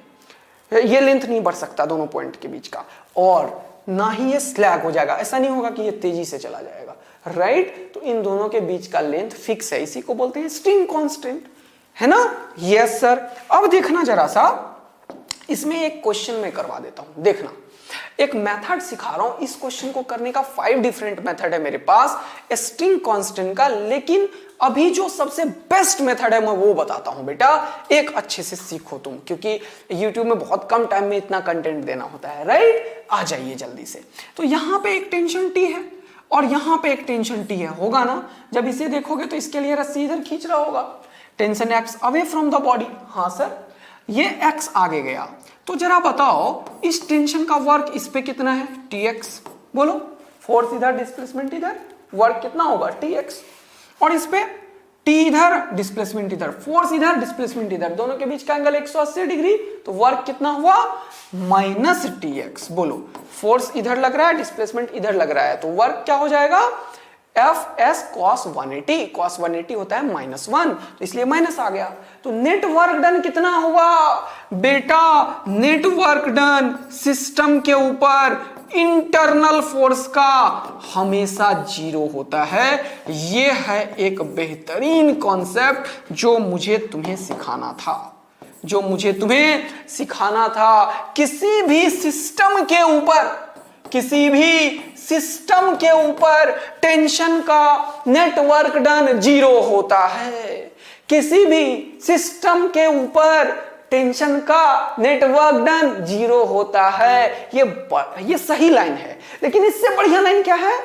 ये लेंथ नहीं बढ़ सकता दोनों पॉइंट के बीच का, और ना ही ये स्लैग हो जाएगा, ऐसा नहीं होगा कि ये तेजी से चला जाएगा, राइट? तो इन दोनों के बीच का लेंथ फिक्स है, इसी को बोलते हैं स्ट्रिंग कांस्टेंट, है ना? Yes sir. अब देखना जरा सा, इसमें एक क्वेश्चन मैं करवा देता हूं, देखना। एक मेथड सिखा रहा हूं, इस क्वेश्चन को करने का 5 डिफरेंट मेथड है मेरे पास स्ट्रिंग कांस्टेंट का, लेकिन अभी जो सबसे बेस्ट मेथड है मैं वो बताता हूं बेटा, एक अच्छे से सीखो तुम, क्योंकि YouTube में बहुत कम टाइम में इतना कंटेंट देना होता है, राइट? आ जाइए जल्दी से। तो यहां पे एक टेंशन T है और यहां पे एक टेंशन T है, होगा ना? जब इसे देखोगे तो इसके लिए रस्सी इधर खींच रहा होगा, tension X away from the body. हाँ सर, ये X आगे गया, तो जरा बताओ इस टेंशन का वर्क इस पे कितना है? Tx। बोलो, फोर्स इधर, डिस्प्लेसमेंट इधर, वर्क कितना होगा? Tx। और इस पे T इधर, डिस्प्लेसमेंट इधर, फोर्स इधर, डिस्प्लेसमेंट इधर, दोनों के बीच का एंगल 180 डिग्री, तो वर्क कितना हुआ? -Tx। बोलो, फोर्स इधर लग रहा है, डिस्प्लेसमेंट इधर लग रहा है, तो वर्क क्या हो जाएगा? Fs cos 180, cos 180 होता है -1, तो इसलिए माइनस आ गया। तो नेट वर्क डन कितना हुआ बेटा? नेट वर्क डन सिस्टम के ऊपर इंटरनल फोर्स का हमेशा 0 होता है। यह है एक बेहतरीन कॉन्सेप्ट जो मुझे तुम्हें सिखाना था, जो मुझे तुम्हें सिखाना था। किसी भी सिस्टम के ऊपर, किसी भी सिस्टम के ऊपर टेंशन का नेटवर्क डन 0 होता है। किसी भी सिस्टम के ऊपर टेंशन का नेटवर्क डन 0 होता है। ये सही लाइन है, लेकिन इससे बढ़िया लाइन क्या है?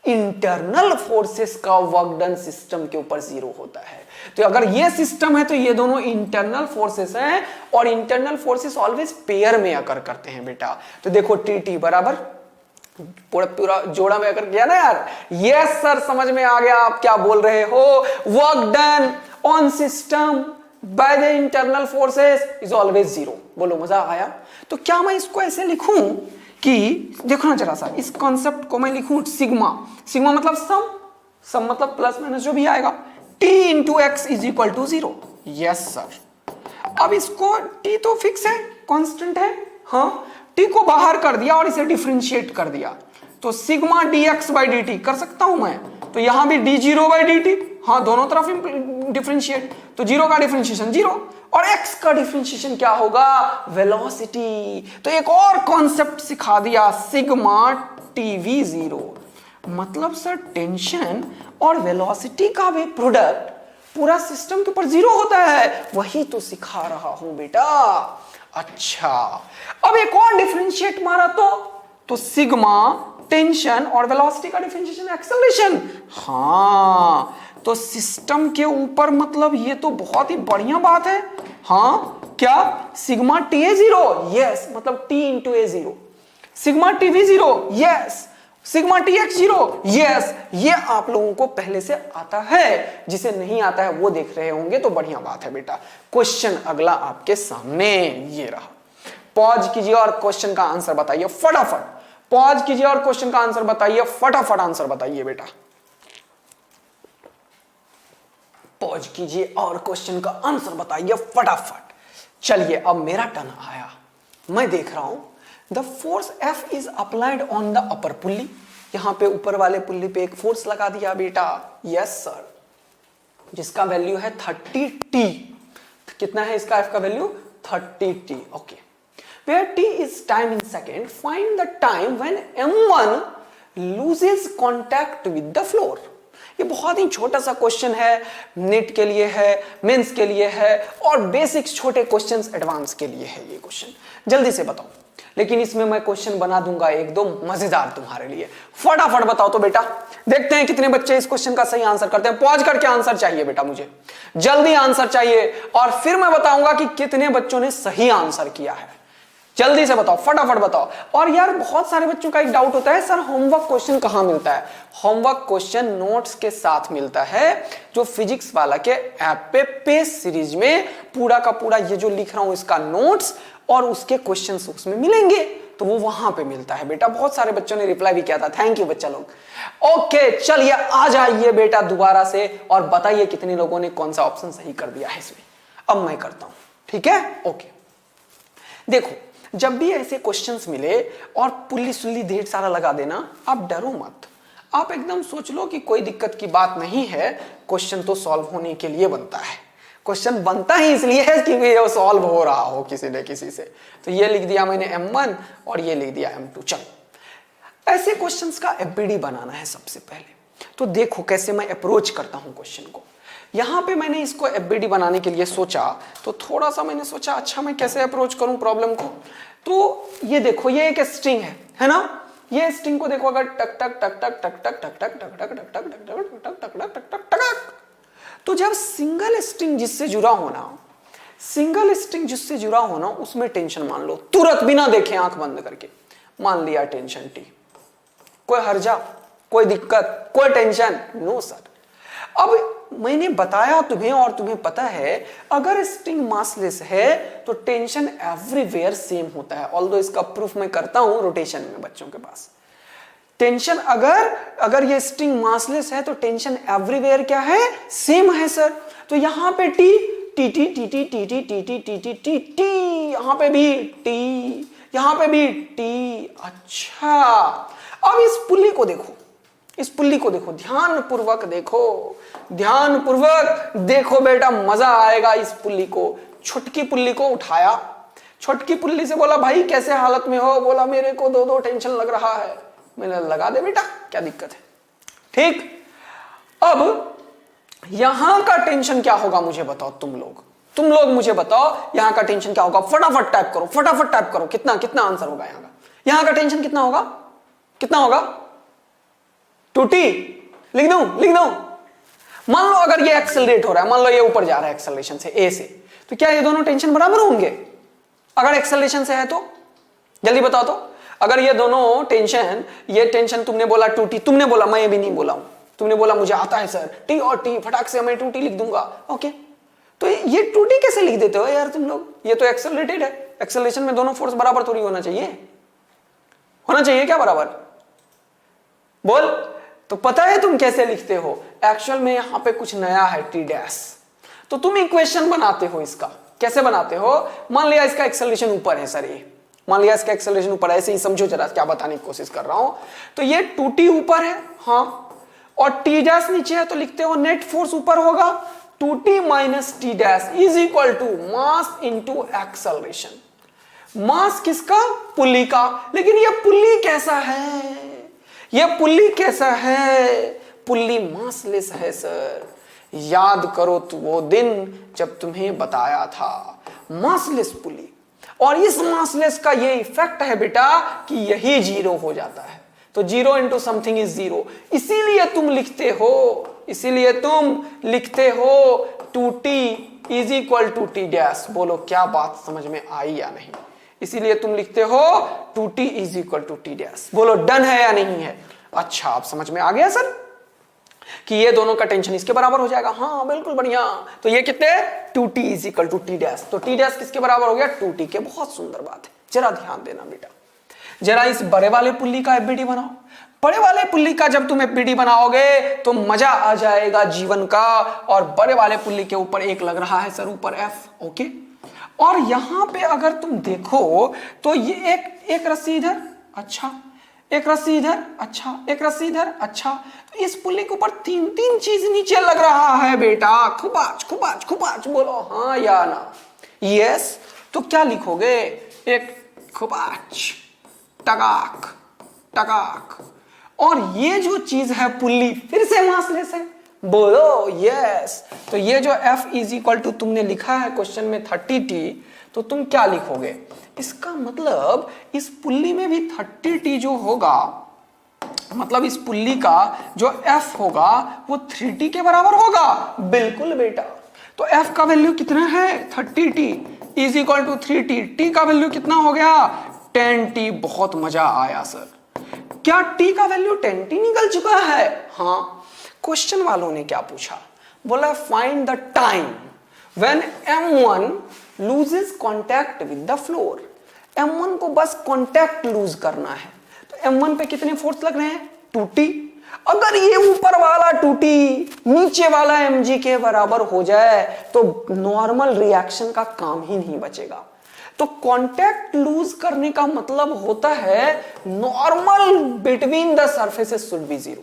इंटरनल फोर्सेस का वर्क डन सिस्टम के ऊपर 0 होता है। तो अगर ये सिस्टम है तो ये दोनों इंटरनल फोर्सेस हैं, और इंटरनल फोर्सेस ऑलवेज पेयर में अकर करते हैं बेटा। तो देखो टी बराबर पूरा जोड़ा में अगर किया ना यार, यस सर समझ में आ गया आप क्या बोल रहे हो। Work done on system by the internal forces is always 0। बोलो, मजा आया? तो क्या मैं इसको ऐसे लिखूं कि देखो ना जरा सा, इस कॉन्सेप्ट को मैं लिखूं सिग्मा। सिग्मा मतलब सम मतलब प्लस माइनस जो भी आएगा, t into x is equal to 0। Yes sir. अब इसको t तो फिक्स है, कांस्टेंट है, हाँ, t को बाहर कर दिया और इसे डिफरेंशिएट कर दिया, तो सिग्मा dx बाई dt कर सकता हूं मैं। तो यहां भी d0 बाई dt, हाँ, दोनों तरफ डिफरेंशिएट, तो 0 का डिफरेंशिएशन 0 और x का डिफरेंशिएशन क्या होगा? वेलोसिटी। तो एक और कॉन्सेप्ट सिखा दिया, सिग्मा tv0। मतलब सर टेंशन और वेलोसिटी का भी प्रोडक्ट पूरा सिस्टम के ऊपर 0 होता है, वही तो सिखा रहा हूं बेटा। अच्छा, अब एक और डिफरेंशिएट मारा तो सिग्मा टेंशन और वेलोसिटी का डिफरेंशिएशन एक्सेलरेशन। हाँ, तो सिस्टम के ऊपर मतलब ये तो बहुत ही बढ़िया बात है। हाँ, क्या? सिग्मा TA0, यस, मतलब t into A0। Sigma TV0, yes. Sigma TX0, yes. ये आप लोगों को पहले से आता है, जिसे नहीं आता है वो देख रहे होंगे, तो बढ़िया बात है बेटा। क्वेश्चन अगला आपके सामने ये रहा, पॉज कीजिए और क्वेश्चन का आंसर बताइए फटाफट। पॉज कीजिए और क्वेश्चन का आंसर बताइए फटाफट, आंसर बताइए बेटा। पॉज कीजिए और क्वेश्चन का आंसर बताइए फटाफट। चलिए, अब मेरा टर्न आया, मैं देख रहा हूं the force F is applied on the upper pulley. यहां पे ऊपर वाले पुल्ली पे एक फोर्स लगा दिया बेटा, यस सर, जिसका वैल्यू है 30t। कितना है इसका F का value? 30t। Okay, where t is time in second, find the time when m1 loses contact with the floor। ये बहुत ही छोटा सा क्वेश्चन है, नेट के लिए है, मेंस के लिए है, और बेसिक्स छोटे क्वेश्चंस एडवांस के लिए है ये क्वेश्चन। जल्दी से बताओ, लेकिन इसमें मैं क्वेश्चन बना दूंगा एक दो मजेदार तुम्हारे लिए। फटाफट बताओ तो बेटा, देखते हैं कितने बच्चे इस क्वेश्चन का सही आंसर करते हैं। पॉज करके आंसर चाहिए बेटा, मुझे जल्दी आंसर चाहिए, और फिर मैं बताऊंगा कि कितने बच्चों ने सही आंसर किया है। जल्दी से बताओ, फटाफट बताओ। और यार बहुत सारे बच्चों का एक डाउट होता है, सर होमवर्क क्वेश्चन कहां मिलता है? होमवर्क क्वेश्चन नोट्स के साथ मिलता है, जो फिजिक्स वाला के ऐप पे पेज सीरीज में पूरा का पूरा ये जो लिख रहा हूं इसका नोट्स और उसके क्वेश्चंस उसमें मिलेंगे, तो वो वहां पे मिलता है बेटा। बहुत सारे बच्चों ने रिप्लाई भी किया था, थैंक यू बच्चा लोग। ओके, चलिए आ जाइए बेटा दोबारा से और बताइए कितने लोगों ने कौन सा ऑप्शन सही कर दिया है इसमें। अब मैं करता हूं, ठीक है? ओके, देखो, जब भी ऐसे क्वेश्चंस मिले और पुल्ली सुल्ली ढेर सारा लगा देना, आप डरो मत, आप एकदम सोच लो कि कोई दिक्कत की बात नहीं है, क्वेश्चन तो सॉल्व होने के लिए बनता है। क्वेश्चन बनता ही इसलिए है क्योंकि ये सॉल्व हो रहा हो किसी न किसी से। तो ये लिख दिया मैंने M1 और ये लिख दिया M2। चलो ऐसे क्वेश्चंस का एफबीडी बनाना है सबसे पहले। तो देखो कैसे मैं अप्रोच करता हूं क्वेश्चन को। यहां पे मैंने इसको एफबीडी बनाने के लिए सोचा, तो थोड़ा सा मैंने सोचा अच्छा मैं कैसे अप्रोच करूं प्रॉब्लम को। तो ये देखो ये एक स्ट्रिंग है ना। ये स्ट्रिंग को देखो अगर टक टक टक टक टक टक टक टक टक टक टक टक टक टक टक टक टक टक टक, तो जब सिंगल स्ट्रिंग जिससे जुड़ा होना उसमें टेंशन मान लो, तुरंत बिना देखे आंख बंद करके मान लिया टेंशन टी। कोई हर्जा, कोई दिक्कत, कोई टेंशन नो सर। अब मैंने बताया तुम्हें और तुम्हें पता है अगर स्ट्रिंग मासलेस है तो टेंशन एवरीवेयर सेम होता है। ऑल्दो इसका प्रूफ मैं करता हूं रोटेशन में बच्चों के पास। टेंशन अगर ये स्ट्रिंग मासलेस है तो टेंशन एवरीवेयर क्या है, सेम है सर। तो यहां पे T T T T T T T T T T T T T, यहां पे भी टी, यहां पे भी टी। अच्छा अब इस पुल्ली को देखो, इस पुल्ली को देखो, ध्यानपूर्वक देखो, ध्यानपूर्वक देखो बेटा, मजा आएगा इस पुल्ली को। छुटकी पुल्ली को उठाया, छुटकी पुल्ली से बोला भाई कैसे हालत में हो, बोला मेरे को दो टेंशन लग रहा है। मैंने लगा दे बेटा क्या दिक्कत है, ठीक। अब यहां का टेंशन क्या होगा मुझे बताओ, तुम लोग मुझे बताओ यहां का टेंशन क्या होगा। फटाफट टाइप करो, फटाफट टाइप करो, कितना आंसर होगा यहां का टेंशन कितना होगा 2t। लिख दूं। मान लो अगर ये एक्सेलरेट हो रहा है, मान लो ये ऊपर जा रहा है एक्सेलरेशन से a से, तो क्या ये दोनों टेंशन बराबर होंगे अगर एक्सेलरेशन से है तो? जल्दी बताओ तो। अगर ये दोनों टेंशन, ये टेंशन तुमने बोला 2t, तुमने बोला, मैं भी नहीं बोला हूं, तुमने बोला मुझे आता है सर t और t, फटाक से मैं 2t लिख दूंगा। ओके, तो ये 2t कैसे लिख देते हो यार तुम लोग? ये तो एक्सेलरेटेड है, एक्सेलरेशन में दोनों फोर्स बराबर थोड़ी होना चाहिए क्या बराबर? बोल। तो पता है तुम कैसे लिखते हो? एक्चुअल में यहां पे कुछ नया है t डैश, तो तुम इक्वेशन बनाते हो इसका। कैसे बनाते हो? मान लिया इसका एक्सेलरेशन ऊपर है सर, ये मान लिया इसका एक्सेलरेशन ऊपर है, ऐसे ही समझो जरा क्या बताने की कोशिश कर रहा हूं। तो ये 2t ऊपर है, हाँ, और t डैश नीचे है, तो लिखते हो नेट फोर्स ऊपर होगा 2t minus t dash is equal to mass into acceleration. Mass किसका? पुल्ली का। लेकिन ये पुल्ली कैसा है? पुल्ली मासलेस है सर। याद करो तो वो दिन जब तुम्हें बताया था मासलेस पुल्ली, और इस मासलेस का ये इफेक्ट है बेटा कि यही जीरो हो जाता है। तो zero into something is zero, इसीलिए तुम लिखते हो 2t is equal to t dash. बोलो क्या बात समझ में आई या नहीं? इसीलिए तुम लिखते हो 2t is equal to t dash. बोलो डन है या नहीं है? अच्छा आप समझ में आ गया सर कि ये दोनों का टेंशन इसके बराबर हो जाएगा। हाँ बिल्कुल बढ़िया। तो ये कितने? 2t is equal to t dash. तो t डैश किसके बराबर हो गया? 2t के। बहुत सुंदर बात है, जरा ध्यान देना बेटा। जरा इस बड़े वाले पुल्ली का एफबीडी बनाओ। बड़े वाले पुल्ली का जब तुम एफबीडी बनाओगे तो मजा आ जाएगा जीवन का। और बड़े वाले पुल्ली के ऊपर एक लग रहा है सर ऊपर F, ओके। और यहां पे अगर तुम देखो तो ये एक रस्सी इधर, अच्छा, एक रस्सी इधर, अच्छा, एक रस्सी इधर, अच्छा। तो इस पुल्ली के ऊपर तीन चीज नीचे लग रहा है बेटा। खुबाच बोलो हाँ या ना? यस। तो क्या लिखोगे? एक खुबाच, टकाक, और ये जो चीज है पुल्ली फिर से मासलेस है। बोलो यस। तो ये जो F इज इक्वल टू तुमने लिखा है क्वेश्चन में 30t, तो तुम क्या लिखोगे? इसका मतलब इस पुल्ली में भी 30t जो होगा, मतलब इस पुल्ली का जो F होगा वो 3t के बराबर होगा। बिल्कुल बेटा। तो F का वैल्यू कितना है? 30t is equal to 3t। t का वैल्यू कितना हो गया? 10t। बहुत मजा आया सर। क्या t का वैल्यू 10t निकल चुका है? हाँ। क्वेश्चन वालों ने क्या पूछा? बोला find the time when m1 loses contact with the floor. m1 को बस कांटेक्ट लूज करना है। तो m1 पे कितने फोर्स लग रहे हैं? 2t। अगर ये ऊपर वाला 2t नीचे वाला mg के बराबर हो जाए तो नॉर्मल रिएक्शन का काम ही नहीं बचेगा। तो कांटेक्ट लूज करने का मतलब होता है normal between the surfaces should be zero.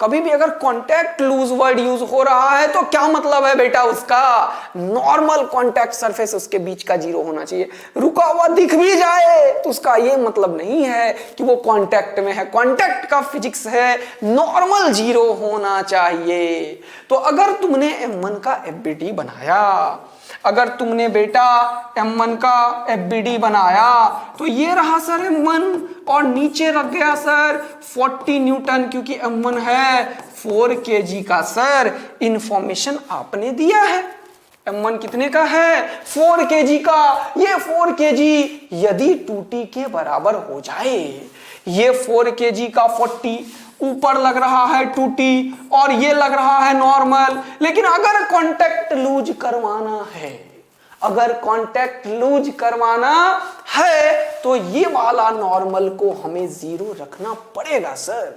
कभी भी अगर कॉन्टैक्ट लूज वर्ड यूज हो रहा है तो क्या मतलब है बेटा उसका? नॉर्मल कॉन्टैक्ट सरफेस उसके बीच का जीरो होना चाहिए। रुका हुआ दिख भी जाए तो उसका ये मतलब नहीं है कि वो कॉन्टैक्ट में है। कॉन्टैक्ट का फिजिक्स है नॉर्मल जीरो होना चाहिए। तो अगर तुमने M1 का FBD बनाया, अगर तुमने बेटा M1 का FBD बनाया तो ये रहा सर M1 और नीचे रख गया सर 40 न्यूटन, क्योंकि M1 है 4 kg का। सर इंफॉर्मेशन आपने दिया है, M1 कितने का है? 4 kg का। ये 4 kg यदि 2t के बराबर हो जाए, ये 4 kg का 40 ऊपर लग रहा है 2t और ये लग रहा है नॉर्मल। लेकिन अगर कांटेक्ट लूज करवाना है, अगर कांटेक्ट लूज करवाना है तो ये वाला नॉर्मल को हमें जीरो रखना पड़ेगा सर।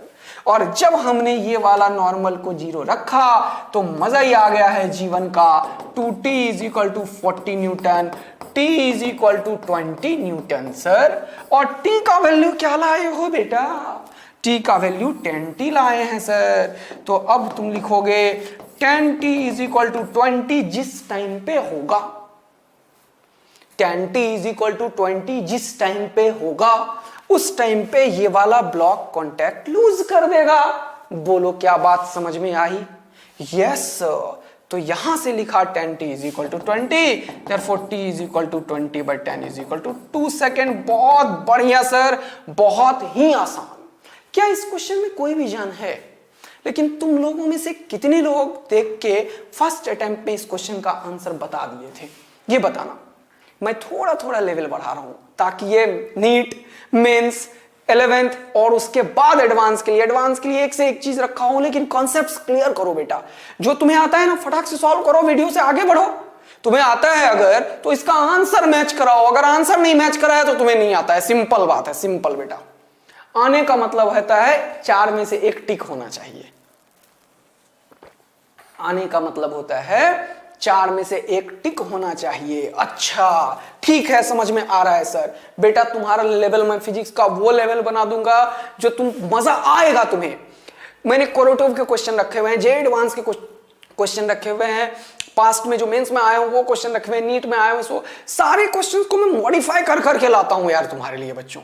और जब हमने ये वाला नॉर्मल को जीरो रखा तो मजा ही आ गया है जीवन का। 2t is equal to 40 newton, t is equal to 20 newton sir. और t का वैल्यू क्या लाए हो बेटा? t का वैल्यू 10t लाए हैं सर। तो अब तुम लिखोगे 10t इज इक्वल टू 20 जिस टाइम पे होगा, 10t इज इक्वल टू 20 जिस टाइम पे होगा उस टाइम पे ये वाला ब्लॉक कांटेक्ट लूज कर देगा। बोलो क्या बात समझ में आई? Yes sir. तो यहां से लिखा 10t is equal to 20, therefore t is equal to 20/10 is equal to 2 second. बहुत बढ़िया सर, बहुत ही आसान। क्या इस क्वेश्चन में कोई भी जान है? लेकिन तुम लोगों में से कितने लोग देख के फर्स्ट अटेम्प्ट में इस क्वेश्चन का आंसर बता दिए थे? ये बताना। मैं थोड़ा थोड़ा लेवल बढ़ा रहा हूं ताकि ये नीट, मेंस, 11th और उसके बाद एडवांस के लिए एक से एक चीज रखा हूं, लेकिन कॉन्सेप्ट्स क्लियर करो बेटा। जो तुम्हें आता है ना फटाक से सॉल्व करो, वीडियो से आगे बढ़ो। तुम्हें आता है अगर तो इसका आंसर मैच कराओ, अगर आंसर नहीं मैच करा है तो तुम्हें नहीं आता है। सिंपल बात है, सिंपल बेटा। आने का मतलब होता है 4 में से 1 टिक होना चाहिए। आने का मतलब होता है 4 में से 1 टिक होना चाहिए। अच्छा ठीक है, समझ में आ रहा है सर। बेटा तुम्हारा लेवल मैं फिजिक्स का वो लेवल बना दूंगा जो तुम मजा आएगा तुम्हें। मैंने कोरोटोव के क्वेश्चन रखे हुए हैं, जे एडवांस के क्वेश्चन रखे हुए हैं, पास्ट में जो मेंस में आए हो वो क्वेश्चन रखे हुए हैं, नीट में आए हुए, सो सारे क्वेश्चंस को मैं मॉडिफाई कर करके लाता हूं यार तुम्हारे लिए बच्चों।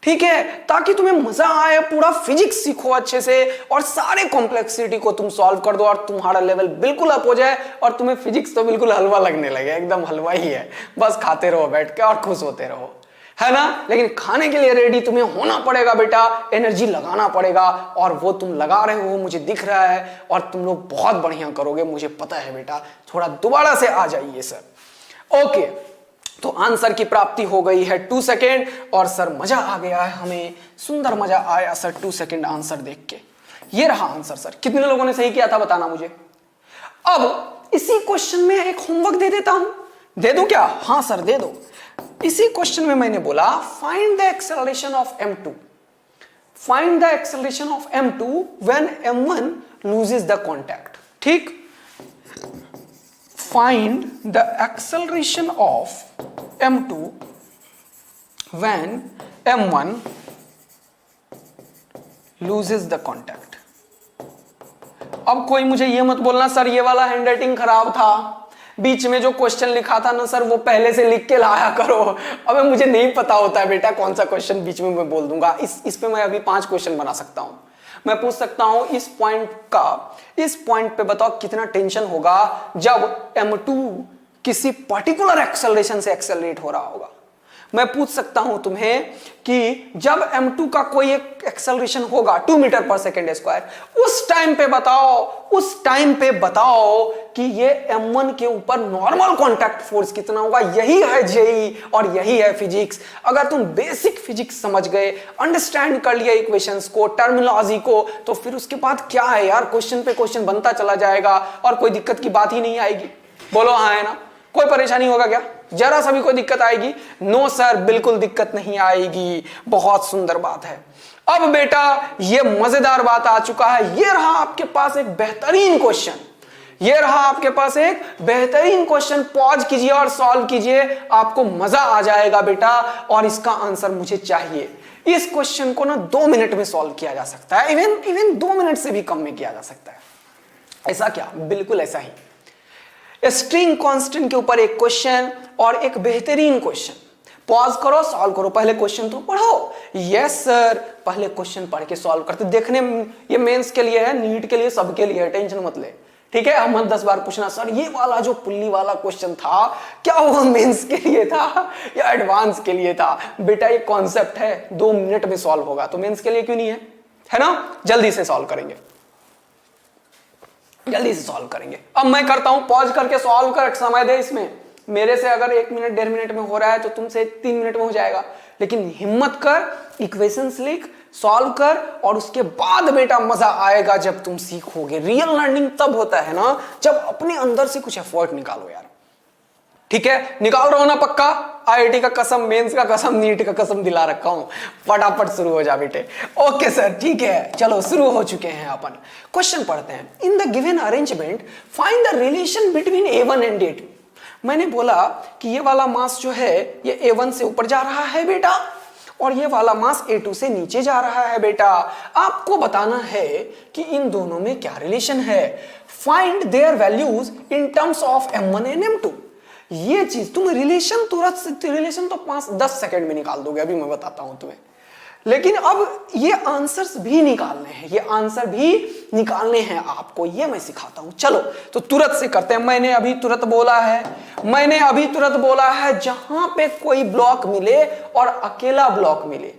ठीक है, ताकि तुम्हें मजा आए, पूरा फिजिक्स सीखो अच्छे से और सारे कॉम्प्लेक्सिटी को तुम सॉल्व कर दो और तुम्हारा लेवल बिल्कुल अप हो जाए और तुम्हें फिजिक्स तो बिल्कुल हलवा लगने लगे। एकदम हलवा ही है, बस खाते रहो बैठ के और खुश होते रहो, है ना। लेकिन खाने के लिए रेडी तुम्हें होना पड़ेगा बेटा, एनर्जी लगाना पड़ेगा और वो तुम लगा रहे हो, मुझे दिख रहा है। और तुम लोग बहुत बढ़िया करोगे, मुझे पता है बेटा। थोड़ा दोबारा से आ जाइए सर। ओके, तो आंसर की प्राप्ति हो गई है 2 सेकेंड और सर मजा आ गया है, हमें सुंदर मजा आया सर 2 सेकेंड आंसर देख के। ये रहा आंसर सर। कितने लोगों ने सही किया था बताना मुझे। अब इसी क्वेश्चन में एक होमवर्क दे देता हूं, दे दूं क्या? हाँ सर दे दो। इसी क्वेश्चन में मैंने बोला find the acceleration of M2, find the acceleration of M2 when M1 loses the contact. ठीक, find the acceleration of M2 when M1 loses the contact। अब कोई मुझे ये मत बोलना सर ये वाला हैंडराइटिंग खराब था, बीच में जो क्वेश्चन लिखा था ना सर वो पहले से लिख के लाया करो। अबे मुझे नहीं पता होता है बेटा कौन सा क्वेश्चन बीच में मैं बोल दूंगा। इस पे मैं अभी 5 क्वेश्चन बना सकता हूं। मैं पूछ सकता हूं इस पॉइंट पे बताओ कितना टेंशन होगा जब M2 किसी पर्टिकुलर एक्सेलरेशन से एक्सेलरेट हो रहा होगा। मैं पूछ सकता हूं तुम्हें कि जब M2 का कोई एक एक्सेलरेशन होगा 2 मीटर पर सेकेंड स्क्वायर, उस टाइम पे बताओ कि ये M1 के ऊपर नॉर्मल कांटेक्ट फोर्स कितना होगा। यही है जेई और यही है फिजिक्स। अगर तुम बेसिक फिजिक्स समझ गए, अंडरस्टैंड कर लिया इक्वेशंस को, टर्मिनोलॉजी को, तो फिर उसके बाद क्या है यार, क्वेश्चन पे क्वेश्चन बनता चला जाएगा और कोई दिक्कत की बात ही नहीं आएगी। बोलो हाँ है ना? कोई परेशानी होगा क्या? जरा सा भी कोई दिक्कत आएगी? नो सर, बिल्कुल दिक्कत नहीं आएगी। बहुत सुंदर बात है। अब बेटा ये मजेदार बात आ चुका है। ये रहा आपके पास एक बेहतरीन क्वेश्चन, ये रहा आपके पास एक बेहतरीन क्वेश्चन। पॉज कीजिए और सॉल्व कीजिए, आपको मजा आ जाएगा बेटा। और इसका आंसर मुझे चाहिए। इस क्वेश्चन को ना 2 मिनट में सॉल्व किया जा सकता है, इवन 2 मिनट से भी कम में किया जा सकता है। ऐसा क्या? बिल्कुल ऐसा ही। स्ट्रिंग कांस्टेंट के ऊपर एक क्वेश्चन और एक बेहतरीन क्वेश्चन। पॉज करो, सॉल्व करो, पहले क्वेश्चन तो पढ़ो। यस सर, पहले क्वेश्चन पढ़ के सॉल्व करते। देखने ये मेंस के लिए है, नीट के लिए, सबके लिए है, टेंशन मत ले, ठीक है। हम 10 बार पूछना सर ये वाला जो पुल्ली वाला क्वेश्चन था क्या वो मेंस के लिए था या एडवांस के लिए था? बेटा ये कॉन्सेप्ट है, 2 मिनट में सॉल्व होगा, तो मेंस के लिए क्यों नहीं है? है ना? जल्दी से सॉल्व करेंगे, जल्दी से सॉल्व करेंगे। अब मैं करता हूं, पॉज करके सॉल्व कर, समय दे इसमें। मेरे से अगर 1 मिनट 1.5 मिनट में हो रहा है तो तुमसे 3 मिनट में हो जाएगा, लेकिन हिम्मत कर, इक्वेशंस लिख, सॉल्व कर, और उसके बाद बेटा मजा आएगा जब तुम सीखोगे। रियल लर्निंग तब होता है ना जब अपने अंदर से कुछ एफर्ट निकालो यार, ठीक है? निकाल रहा हो ना पक्का? आईआईटी का कसम, मेंस का कसम, नीट का कसम दिला रखा हूं। फटाफट शुरू हो जा बेटे। ओके सर, ठीक है, चलो शुरू हो चुके हैं अपन। क्वेश्चन पढ़ते हैं। In the given arrangement find the relation between A1 and A2। मैंने बोला कि ये वाला मास जो है ये A1 से ऊपर जा रहा है बेटा, और ये वाला मास A2 से नीचे जा रहा है बेटा। आपको बताना है कि इन दोनों में क्या रिलेशन है। Find there values in terms of M1 and M2। ये चीज तुम रिलेशन तुरंत, रिलेशन तो 5-10 सेकंड में निकाल दोगे, अभी मैं बताता हूं तुम्हें। लेकिन अब ये आंसर्स भी निकालने हैं, ये आंसर भी निकालने हैं आपको, ये मैं सिखाता हूं। चलो तो तुरंत से करते हैं। मैंने अभी तुरंत बोला है, जहां पे कोई ब्लॉक मिले और अकेला ब्लॉक मिले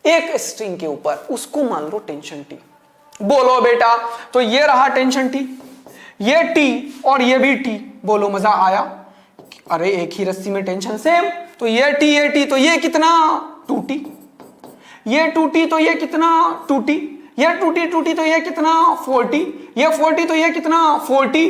एक स्ट्रिंग के ऊपर, उसको मान लो टेंशन टी। बोलो बेटा, तो ये रहा टेंशन टी, ये टी और ये भी टी। बोलो मजा आया? अरे एक ही रस्सी में टेंशन सेम। तो ये टी तो ये कितना? 2t। ये 2t तो ये कितना? 2t। ये 2t तो ये कितना? 4t। ये 4t तो ये कितना? 4t।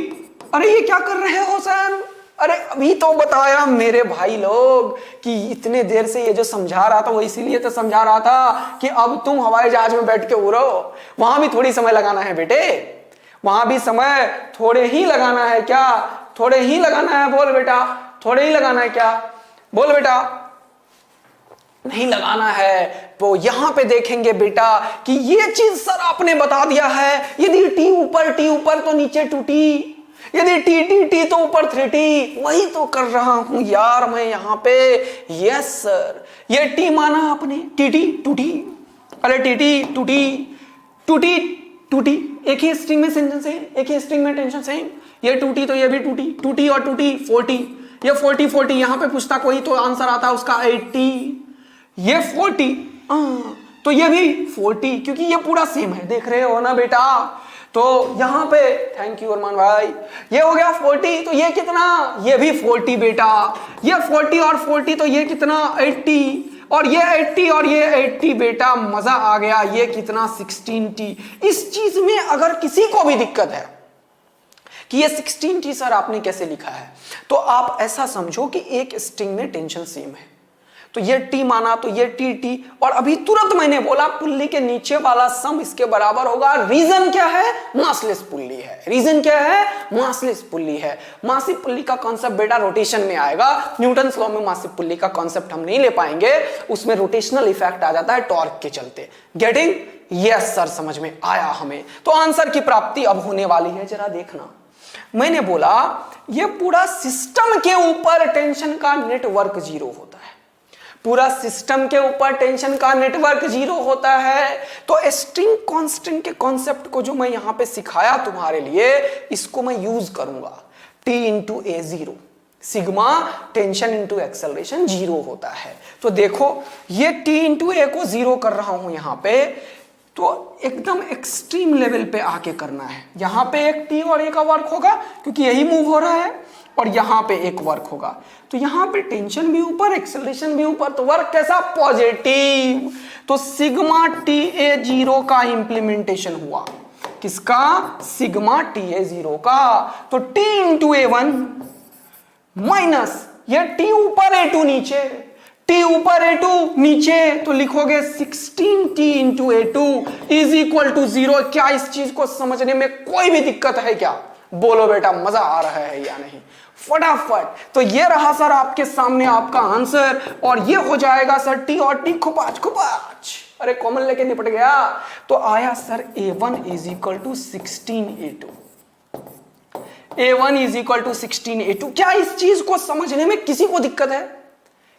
अरे ये क्या कर रहे हो सर? अरे अभी तो बताया मेरे भाई लोग कि इतने देर से ये जो समझा रहा था वो इसीलिए तो समझा रहा था कि अब तुम हवाई जहाज में बैठ के उड़ो। वहां भी थोड़ी समय लगाना है बेटे, वहां भी समय थोड़े ही लगाना है। क्या थोड़े ही लगाना है? बोल बेटा, थोड़े ही लगाना है क्या? बोल बेटा, नहीं लगाना है। तो यहां पे देखेंगे बेटा कि ये चीज सर आपने बता दिया है, यदि टी ऊपर तो नीचे 2t, यदि टी तो ऊपर 3t। वही तो कर रहा हूं यार मैं यहां पे। यस सर, ये टी माना आपने, टी 2t। अरे टी एक ही स्ट्रिंग में सेंटेंस है, एक ही स्ट्रिंग में टेंशन सेम। ये 2t तो ये भी 2t और 2t 4t। ये 40 यहां पे पूछता कोई तो आंसर आता उसका 8t। ये 40 तो ये भी 40, क्योंकि ये पूरा सेम है, देख रहे हो ना बेटा? तो यहां पे थैंक यू अरमान भाई, ये हो गया 40, तो ये कितना? ये भी 40 बेटा। ये 40 और 40 तो ये कितना? 80, और ये 80 और ये 80 बेटा। मजा आ गया। ये कितना? 16t। इस चीज में अगर किसी को भी दिक्कत है कि ये 16t सर आपने कैसे लिखा है, तो आप ऐसा समझो कि एक स्ट्रिंग में टेंशन सेम है, तो ये टी माना तो ये टी। और अभी तुरंत मैंने बोला पुल्ली के नीचे वाला सम इसके बराबर होगा। रीजन क्या है? मासलेस पुल्ली है। रीजन क्या है? मासलेस पुल्ली है। मासिव पुल्ली का कॉन्सेप्ट बेटा रोटेशन में आएगा। न्यूटन लॉ में मासिव पुल्ली का कॉन्सेप्ट हम नहीं ले पाएंगे, उसमें रोटेशनल इफेक्ट आ जाता है टॉर्क के चलते। गेटिंग? यस सर, समझ में आया हमें। तो आंसर की प्राप्ति अब होने वाली है, जरा देखना। मैंने बोला ये पूरा सिस्टम के ऊपर टेंशन का नेटवर्क 0 होता है। पूरा सिस्टम के ऊपर टेंशन का नेटवर्क 0 होता है। तो स्ट्रिंग कांस्टेंट के कॉन्सेप्ट को जो मैं यहां पे सिखाया तुम्हारे लिए, इसको मैं यूज करूंगा। T इंटू ए 0, सिग्मा टेंशन इंटू एक्सेलरेशन 0 होता है। तो देखो ये T इंटू ए को 0 कर रहा हूं यहां पे, तो एकदम एक्सट्रीम लेवल पे आके करना है। यहां पे एक T और ए का वर्क होगा क्योंकि यही मूव हो रहा है, और यहां पे एक वर्क होगा। तो यहां पे टेंशन भी ऊपर, एक्सेलरेशन भी ऊपर, तो वर्क कैसा? पॉजिटिव। तो सिग्मा TA0 का इंप्लीमेंटेशन हुआ। किसका? सिग्मा TA0 का। तो T इंटू A1 माइनस ये T ऊपर A2 नीचे, T ऊपर A2 नीचे, तो लिखोगे 16T into A2 is equal to 0। क्या इस चीज को समझने में कोई भी दिक्कत है क्या? बोलो बेटा, मजा आ रहा है या नहीं? फटाफट। तो ये रहा सर आपके सामने आपका आंसर, और ये हो जाएगा सर टी और टी खुपाच खुपाच। अरे कॉमन लेके निपट गया। तो आया sir A1 is equal to 16A2। A1 is equal to 16A2। क्या इस चीज को समझने में किसी को दिक्कत है?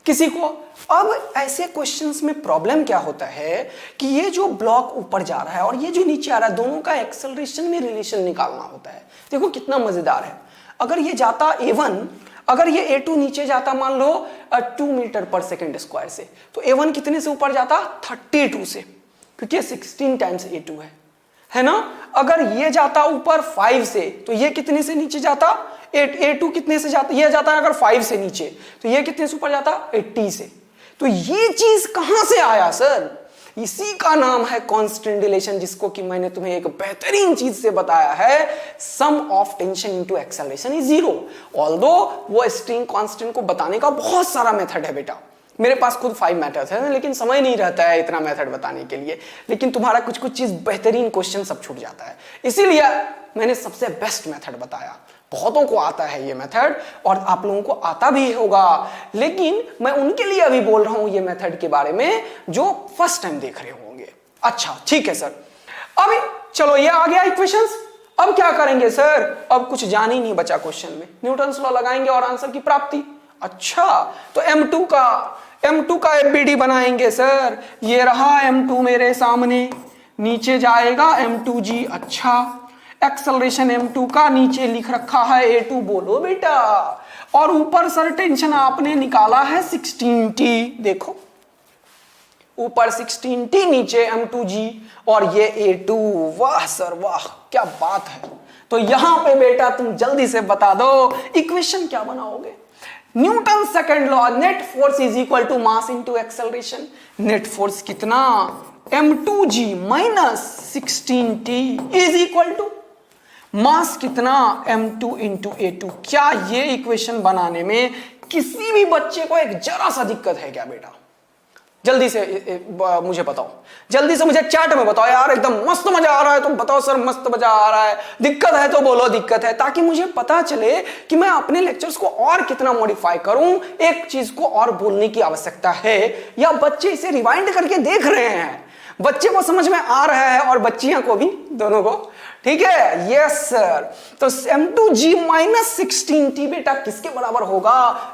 किसी को? अब ऐसे क्वेश्चंस में प्रॉब्लम क्या होता है कि ये जो ब्लॉक ऊपर जा रहा है और ये जो नीचे आ रहा है, दोनों का एक्सेलरेशन में रिलेशन निकालना होता है। देखो कितना मजेदार है। अगर ये जाता A1, अगर ये A2 नीचे जाता मान लो 2 मीटर पर सेकेंड स्क्वायर से, तो A1 कितने से ऊपर जाता? 32 से, क्योंकि 16 टाइम्स A2 है ना। अगर ये जाता ऊपर 5 से, तो ये कितने से नीचे जाता? A2 कितने से जाता? ये जाता है अगर 5 से नीचे, तो ये कितने से ऊपर जाता? 80 से। तो ये चीज कहां से आया सर? इसी का नाम है कांस्टेंट रिलेशन, जिसको कि मैंने तुम्हें एक बेहतरीन चीज से बताया है, sum of tension into acceleration is zero. Although वो स्ट्रिंग कांस्टेंट को बताने का बहुत सारा मेथड है बेटा, मेरे पास खुद 5 मेथड्स हैं, लेकिन समय नहीं रहता है इतना मेथड बताने के लिए। लेकिन तुम्हारा कुछ कुछ चीज बेहतरीन क्वेश्चन सब छूट जाता है, इसीलिए मैंने सबसे बेस्ट मेथड बताया। बहुतों को आता है ये मेथड और आप लोगों को आता भी होगा, लेकिन मैं उनके लिए अभी बोल रहा हूं ये मेथड के बारे में जो फर्स्ट टाइम देख रहे होंगे। अच्छा ठीक है सर, अभी चलो ये आ गया इक्वेशंस। अब क्या करेंगे सर? अब कुछ जान ही नहीं बचा क्वेश्चन में, न्यूटन्स लॉ लगाएंगे और आंसर की प्राप्ति। अच्छा, तो M2 का FBD बनाएंगे सर। ये रहा M2 मेरे सामने, नीचे जाएगा M2G। अच्छा, एक्सेलरेशन M2 का नीचे लिख रखा है A2, बोलो बेटा। और ऊपर सर टेंशन आपने निकाला है 16T, देखो ऊपर 16T, नीचे M2G और ये A2। वाह सर वाह, क्या बात है। तो यहां पे बेटा तुम जल्दी से बता दो इक्वेशन क्या बनाओगे? Newton second law, net force is equal to mass into acceleration. Net force कितना? M2G minus 16T is equal to mass कितना? M2 into A2। क्या ये इक्वेशन बनाने में किसी भी बच्चे को एक जरा सा दिक्कत है क्या बेटा? जल्दी से मुझे बताओ, जल्दी से मुझे चैट में बताओ यार, एकदम मस्त मजा आ रहा है तो बताओ सर मस्त मजा आ रहा है, दिक्कत है तो बोलो दिक्कत है, ताकि मुझे पता चले कि मैं अपने लेक्चर्स को और कितना मॉडिफाई करूं, एक चीज को और बोलने की आवश्यकता है, या बच्चे इसे रिवाइंड करके देख रहे हैं, बच्चे को समझ में आ रहा है और बच्चियां को भी, दोनों को। ठीक है, यस सर। तो M2G माइनस 16T बेटा किसके बराबर होगा?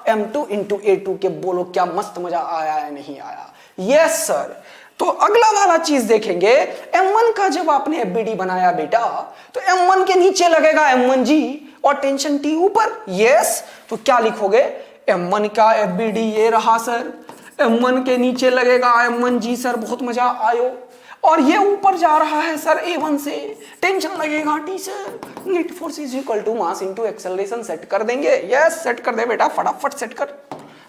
M2 इंटू A2 के। बोलो क्या मस्त मजा आया है नहीं आया? Yes sir. तो अगला वाला चीज देखेंगे, M1 का जब आपने FBD बनाया बेटा, तो M1 के नीचे लगेगा M1G और टेंशन T ऊपर। यस, तो क्या लिखोगे? M1 का FBD ये रहा सर, M1 के नीचे लगेगा M1G सर, बहुत मजा आयो। और ये ऊपर जा रहा है सर A1 से, टेंशन लगेगा T sir. Net force is equal to mass into acceleration. Set कर देंगे? यस, सेट कर दे बेटा, फटाफट सेट कर।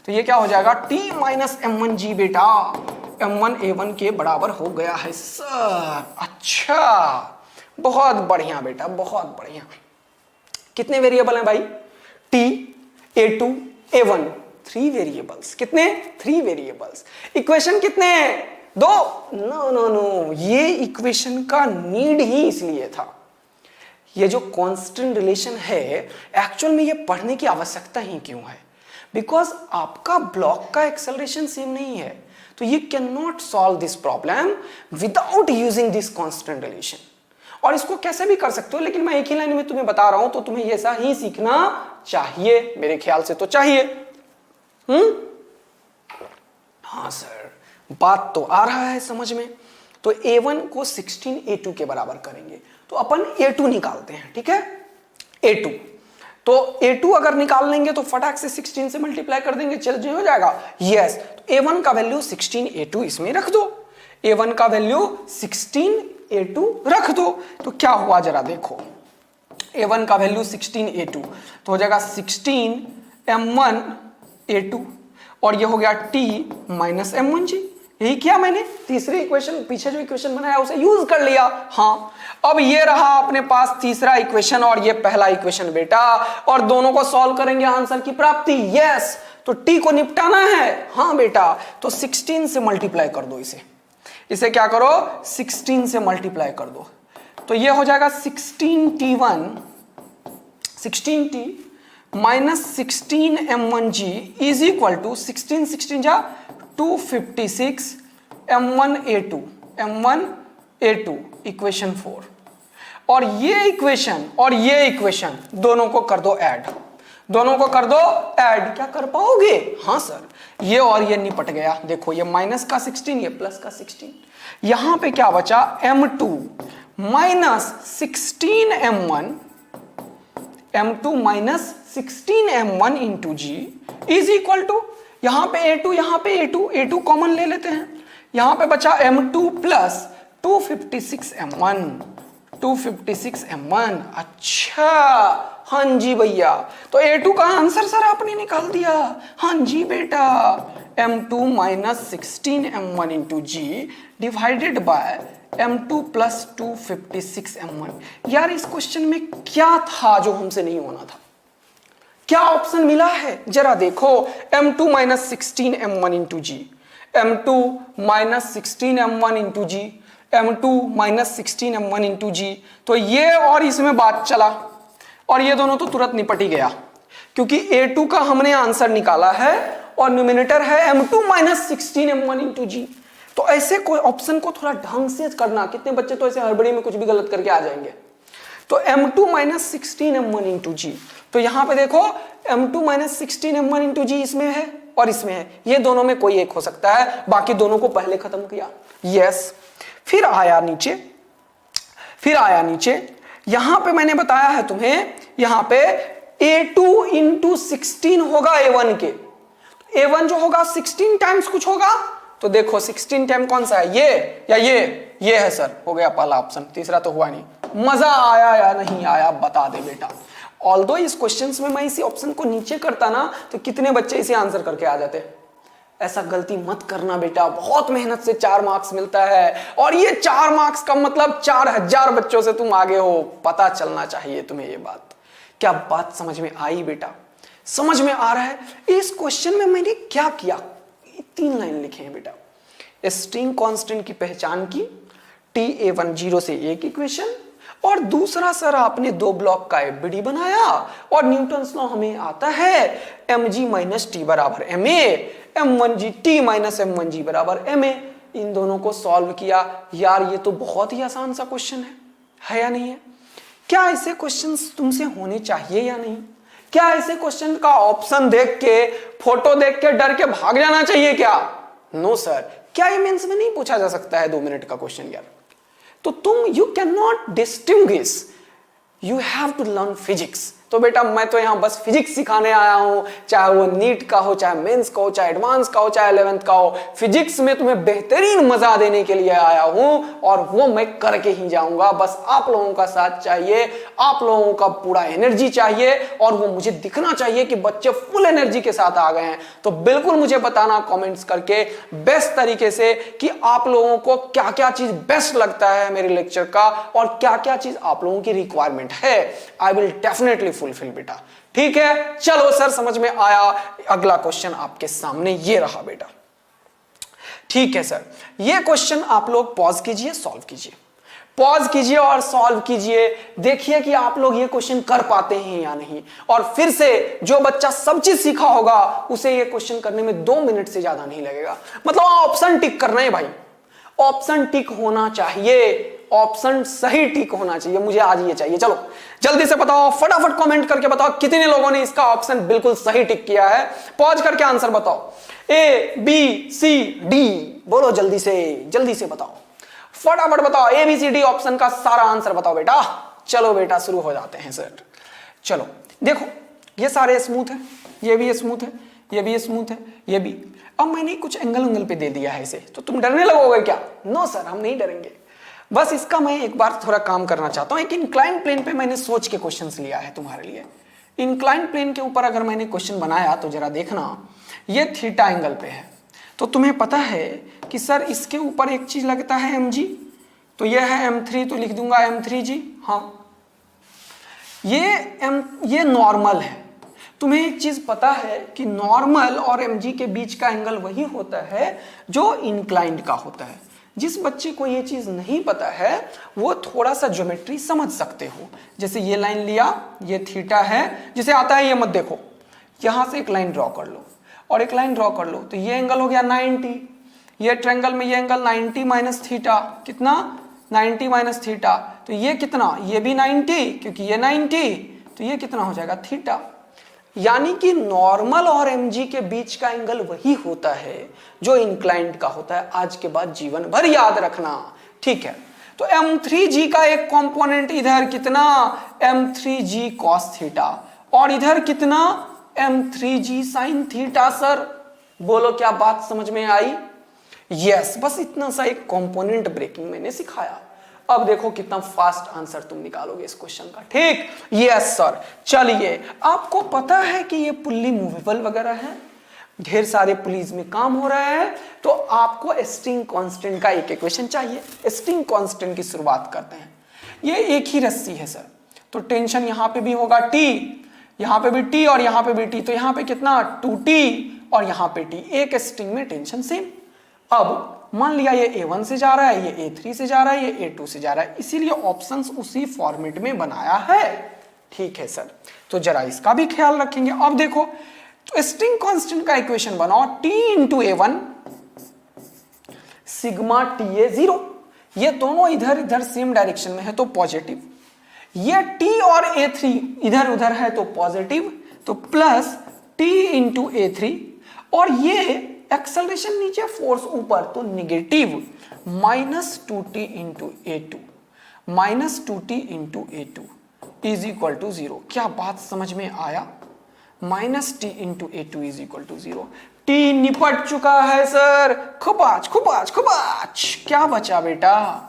तो ये क्या हो जाएगा? T माइनस M1G बेटा, M1 A1 के बराबर हो गया है सर। अच्छा, बहुत बढ़िया बेटा, बहुत बढ़िया। कितने वेरिएबल हैं भाई? T, A2, A1, 3 variables. कितने? 3 वेरिएबल्स। इक्वेशन कितने? 2? नो नो नो, ये इक्वेशन का नीड ही इसलिए था। ये जो कांस्टेंट रिलेशन है, एक्चुअल में ये पढ़ने की आवश्यकता ही क्यों है? बिकॉज आपका ब्लॉक का एक्सेलरेशन सेम नहीं है, तो you can not solve this problem without using this constant relation. और इसको कैसे भी कर सकते हो, लेकिन मैं एक ही लाइन में तुम्हें बता रहा हूं, तो तुम्हें ऐसा ही सीखना चाहिए, मेरे ख्याल से तो चाहिए। हाँ सर, बात तो आ रहा है समझ में। तो A1 को 16 A2 के बराबर करेंगे, तो अपन A2 निकालते हैं। ठीक है, A2, तो A2 अगर निकाल लेंगे तो फटाक से 16 से मल्टीप्लाई कर देंगे, चल जो हो जाएगा। यस, तो A1 का वैल्यू 16 A2 इसमें रख दो, A1 का वैल्यू 16 A2 रख दो। तो क्या हुआ जरा देखो, A1 का वैल्यू 16 A2, तो हो जाएगा 16 M1 A2, और ये हो गया T माइनस M1G। यही किया मैंने, तीसरी इक्वेशन, पीछे जो इक्वेशन बनाया उसे यूज कर लिया। हाँ, अब ये रहा अपने पास तीसरा इक्वेशन और ये पहला इक्वेशन बेटा, और दोनों को सॉल्व करेंगे, आंसर की प्राप्ति। यस, तो T को निपटाना है। हाँ बेटा, तो 16 से मल्टीप्लाई कर दो इसे क्या करो? 16 से मल्टीप्लाई कर दो, तो ये हो जाएगा 16T1, 16T minus 16m1g is equal to 16 जा 256 m1a2 इक्वेशन 4। और ये इक्वेशन दोनों को कर दो ऐड, क्या कर पाओगे? हाँ सर, ये और ये निपट गया। देखो ये माइनस का 16, ये प्लस का 16, यहां पे क्या बचा? m2 minus 16m1 into g is equal to, यहां पे a2 कॉमन ले लेते हैं, यहां पे बचा m2 प्लस 256m1। अच्छा हाँ जी भैया, तो a2 का आंसर सर आपने निकाल दिया। हाँ जी बेटा, m2 minus 16m1 into g divided by m2 plus 256m1। यार इस क्वेश्चन में क्या था जो हमसे नहीं होना था? क्या ऑप्शन मिला है जरा देखो। m2 माइनस 16m1 इंटू जी, m2 माइनस 16m1 इंटू जी, m2 माइनस 16m1 इंटू जी। तो ये और इसमें बात चला और ये दोनों तो तुरंत निपट ही गया, क्योंकि a2 का हमने आंसर निकाला है और न्यूमिनेटर है m2 माइनस 16m1 इंटू जी। तो ऐसे कोई ऑप्शन को थोड़ा ढंग से करना। कितने बच्चे तो ऐसे हड़बड़ी में कुछ भी गलत करके आ जाएंगे। तो m2 माइनस 16m1 इंटू जी, तो यहां पे देखो m2 माइनस 16m1 इंटू जी इसमें है और इसमें है, ये दोनों में कोई एक हो सकता है, बाकी दोनों को पहले खत्म किया। यस, फिर आया नीचे, यहां पे मैंने बताया है तुम्हें, यहां पे a2 इंटू 16 होगा a1 के, a1 जो होगा 16 टाइम्स कुछ होगा। तो देखो 16 टाइम कौन सा है, ये या ये है सर, हो गया पहला ऑप्शन, तीसरा तो हुआ नहीं। मजा आया या नहीं आया बता दे बेटा। ऑल्दो इस क्वेश्चंस में मैं इसी ऑप्शन को नीचे करता ना तो कितने बच्चे इसे आंसर करके आ जाते। ऐसा गलती मत करना बेटा, बहुत मेहनत से 4 मार्क्स मिलता है और ये 4 मार्क्स का मतलब 4000 बच्चों से तुम आगे हो। पता चलना चाहिए तुम्हें ये बात। क्या बात समझ में आई बेटा? समझ में आ रहा है? इस क्वेश्चन में मैंने क्या किया, 3 लाइन लिखे हैं बेटा। स्ट्रिंग कांस्टेंट की पहचान की, TA1 0 से 1 इक्वेशन, और दूसरा सर आपने 2 ब्लॉक का एफबीडी बनाया और न्यूटन्स लॉ हमें आता है mg माइनस टी बराबर ma, m1g t minus m1g बराबर ma। इन दोनों को सॉल्व किया। यार ये तो बहुत ही आसान सा क्वेश्चन है या नहीं है? क्या ऐसे क्वेश्चंस तुमसे होने चाहिए या नहीं? क्या ऐसे क्वेश्चन का ऑप्शन देख के, फोटो देख के डर के भाग जाना चाहिए क्या? No sir. क्या ये मेंस में नहीं पूछा जा सकता है 2 मिनट का क्वेश्चन यार? तो तुम you can not distinguish, you have to learn physics. तो बेटा मैं तो यहां बस फिजिक्स सिखाने आया हूं, चाहे वो नीट का हो, चाहे मेंस का हो, चाहे एडवांस का हो, चाहे 11th का हो। फिजिक्स में तुम्हें बेहतरीन मजा देने के लिए आया हूं और वो मैं करके ही जाऊंगा। बस आप लोगों का साथ चाहिए, आप लोगों का पूरा एनर्जी चाहिए और वो मुझे दिखना चाहिए कि बच्चे फुल एनर्जी के साथ आ गए हैं। तो बिल्कुल मुझे बताना कमेंट्स करके बेस्ट तरीके से कि आप लोगों को क्या क्या चीज बेस्ट लगता है मेरे लेक्चर का और क्या क्या चीज आप लोगों की रिक्वायरमेंट है। आई विल डेफिनेटली फुलफिल बेटा। ठीक है, चलो सर समझ में आया। अगला क्वेश्चन आपके सामने ये रहा बेटा। ठीक है सर, ये क्वेश्चन आप लोग पॉज कीजिए, सॉल्व कीजिए, पॉज कीजिए और सॉल्व कीजिए। देखिए कि आप लोग ये क्वेश्चन कर पाते हैं या नहीं। और फिर से जो बच्चा सब चीज सीखा होगा उसे ये क्वेश्चन करने में 2 मिनट से ज्यादा नहीं लगेगा। मतलब ऑप्शन टिक करना है भाई, ऑप्शन टिक होना चाहिए, ऑप्शन सही टिक होना चाहिए। मुझे आज ये चाहिए। चलो जल्दी से बताओ, फटाफट कमेंट करके बताओ कितने लोगों ने इसका ऑप्शन बिल्कुल सही टिक किया है। पॉज करके आंसर बताओ। ए बी सी डी बोलो, जल्दी से बताओ, फटाफट बताओ। A B C D option का सारा आंसर बताओ बेटा। चलो बेटा शुरू हो जाते हैं सर। चलो देखो ये सारे स्मूथ है, ये भी स्मूथ है, ये भी स्मूथ है, ये भी। अब मैंने कुछ एंगल पे दे दिया है इसे, तो तुम डरने लगोगे क्या? नो सर, हम नहीं डरेंगे। बस इसका मैं एक बार थोड़ा काम करना चाहता हूं। एक इंक्लाइन प्लेन पे मैंने सोच के क्वेश्चंस लिया है तुम्हारे लिए। इंक्लाइन प्लेन के ऊपर अगर मैंने क्वेश्चन बनाया तो जरा देखना, ये थीटा एंगल पे है। तो तुम्हें पता है कि सर इसके ऊपर एक चीज लगता है mg, तो ये है m3, तो लिख दूंगा m3g। हाँ ये नॉर्मल है। तुम्हें एक चीज पता है कि नॉर्मल और mg के बीच का एंगल वही होता है जो इंक्लाइंड का होता है। जिस बच्चे को ये चीज नहीं पता है वो थोड़ा सा ज्योमेट्री समझ सकते हो। जैसे ये लाइन लिया, ये थीटा है, जिसे आता है ये मत देखो, यहां से एक लाइन ड्रॉ कर लो और एक लाइन ड्रॉ कर लो, तो ये एंगल हो गया 90, ये ट्रायंगल में ये एंगल 90 माइनस थीटा, कितना 90 माइनस थीटा, तो ये कितना, ये भी 90 क्योंकि ये 90, तो ये कितना हो जाएगा थीटा। यानी कि नॉर्मल और एमजी के बीच का एंगल वही होता है जो इंक्लाइंड का होता है। आज के बाद जीवन भर याद रखना, ठीक है। तो m3g का एक कंपोनेंट इधर कितना m3g cos थीटा और इधर कितना m3g sin थीटा। सर बोलो क्या बात समझ में आई? यस, बस इतना सा एक कंपोनेंट ब्रेकिंग मैंने सिखाया। अब देखो कितना फास्ट आंसर तुम निकालोगे इस क्वेश्चन का, ठीक? Yes sir. चलिए, आपको पता है कि ये पुल्ली मूवेबल वगैरह है, ढेर सारे पुलीज में काम हो रहा है, तो आपको स्ट्रिंग कांस्टेंट का एक इक्वेशन चाहिए। स्ट्रिंग कांस्टेंट की शुरुआत करते हैं। ये एक ही रस्सी है सर, तो टेंशन यहां पे भी होगा T, यहां पे भी T और यहां पे भी T, तो यहां पे कितना 2T और यहां पे T, एक स्ट्रिंग में टेंशन सेम। अब मान लिया ये A1 से जा रहा है, ये A3 से जा रहा है, ये A2 से जा रहा है, इसीलिए ऑप्शंस उसी फॉर्मेट में बनाया है, ठीक है सर। तो जरा इसका भी ख्याल रखेंगे। अब देखो, तो स्ट्रिंग कांस्टेंट का इक्वेशन बनाओ, T into A1 sigma TA0, ये दोनों इधर इधर सेम डायरेक्शन में है तो पॉजिटिव, ये T और A3 इधर उधर है तो पॉजिटिव, तो प्लस T इंटू A3, और ये एक्सेलरेशन नीचे, फोर्स ऊपर, तो negative minus 2T into A2, minus 2T into A2 is equal to 0। क्या बात समझ में आया? Minus T into A2 is equal to 0। T निपट चुका है सर, खुबाच खुबाच खुबाच। क्या बचा बेटा?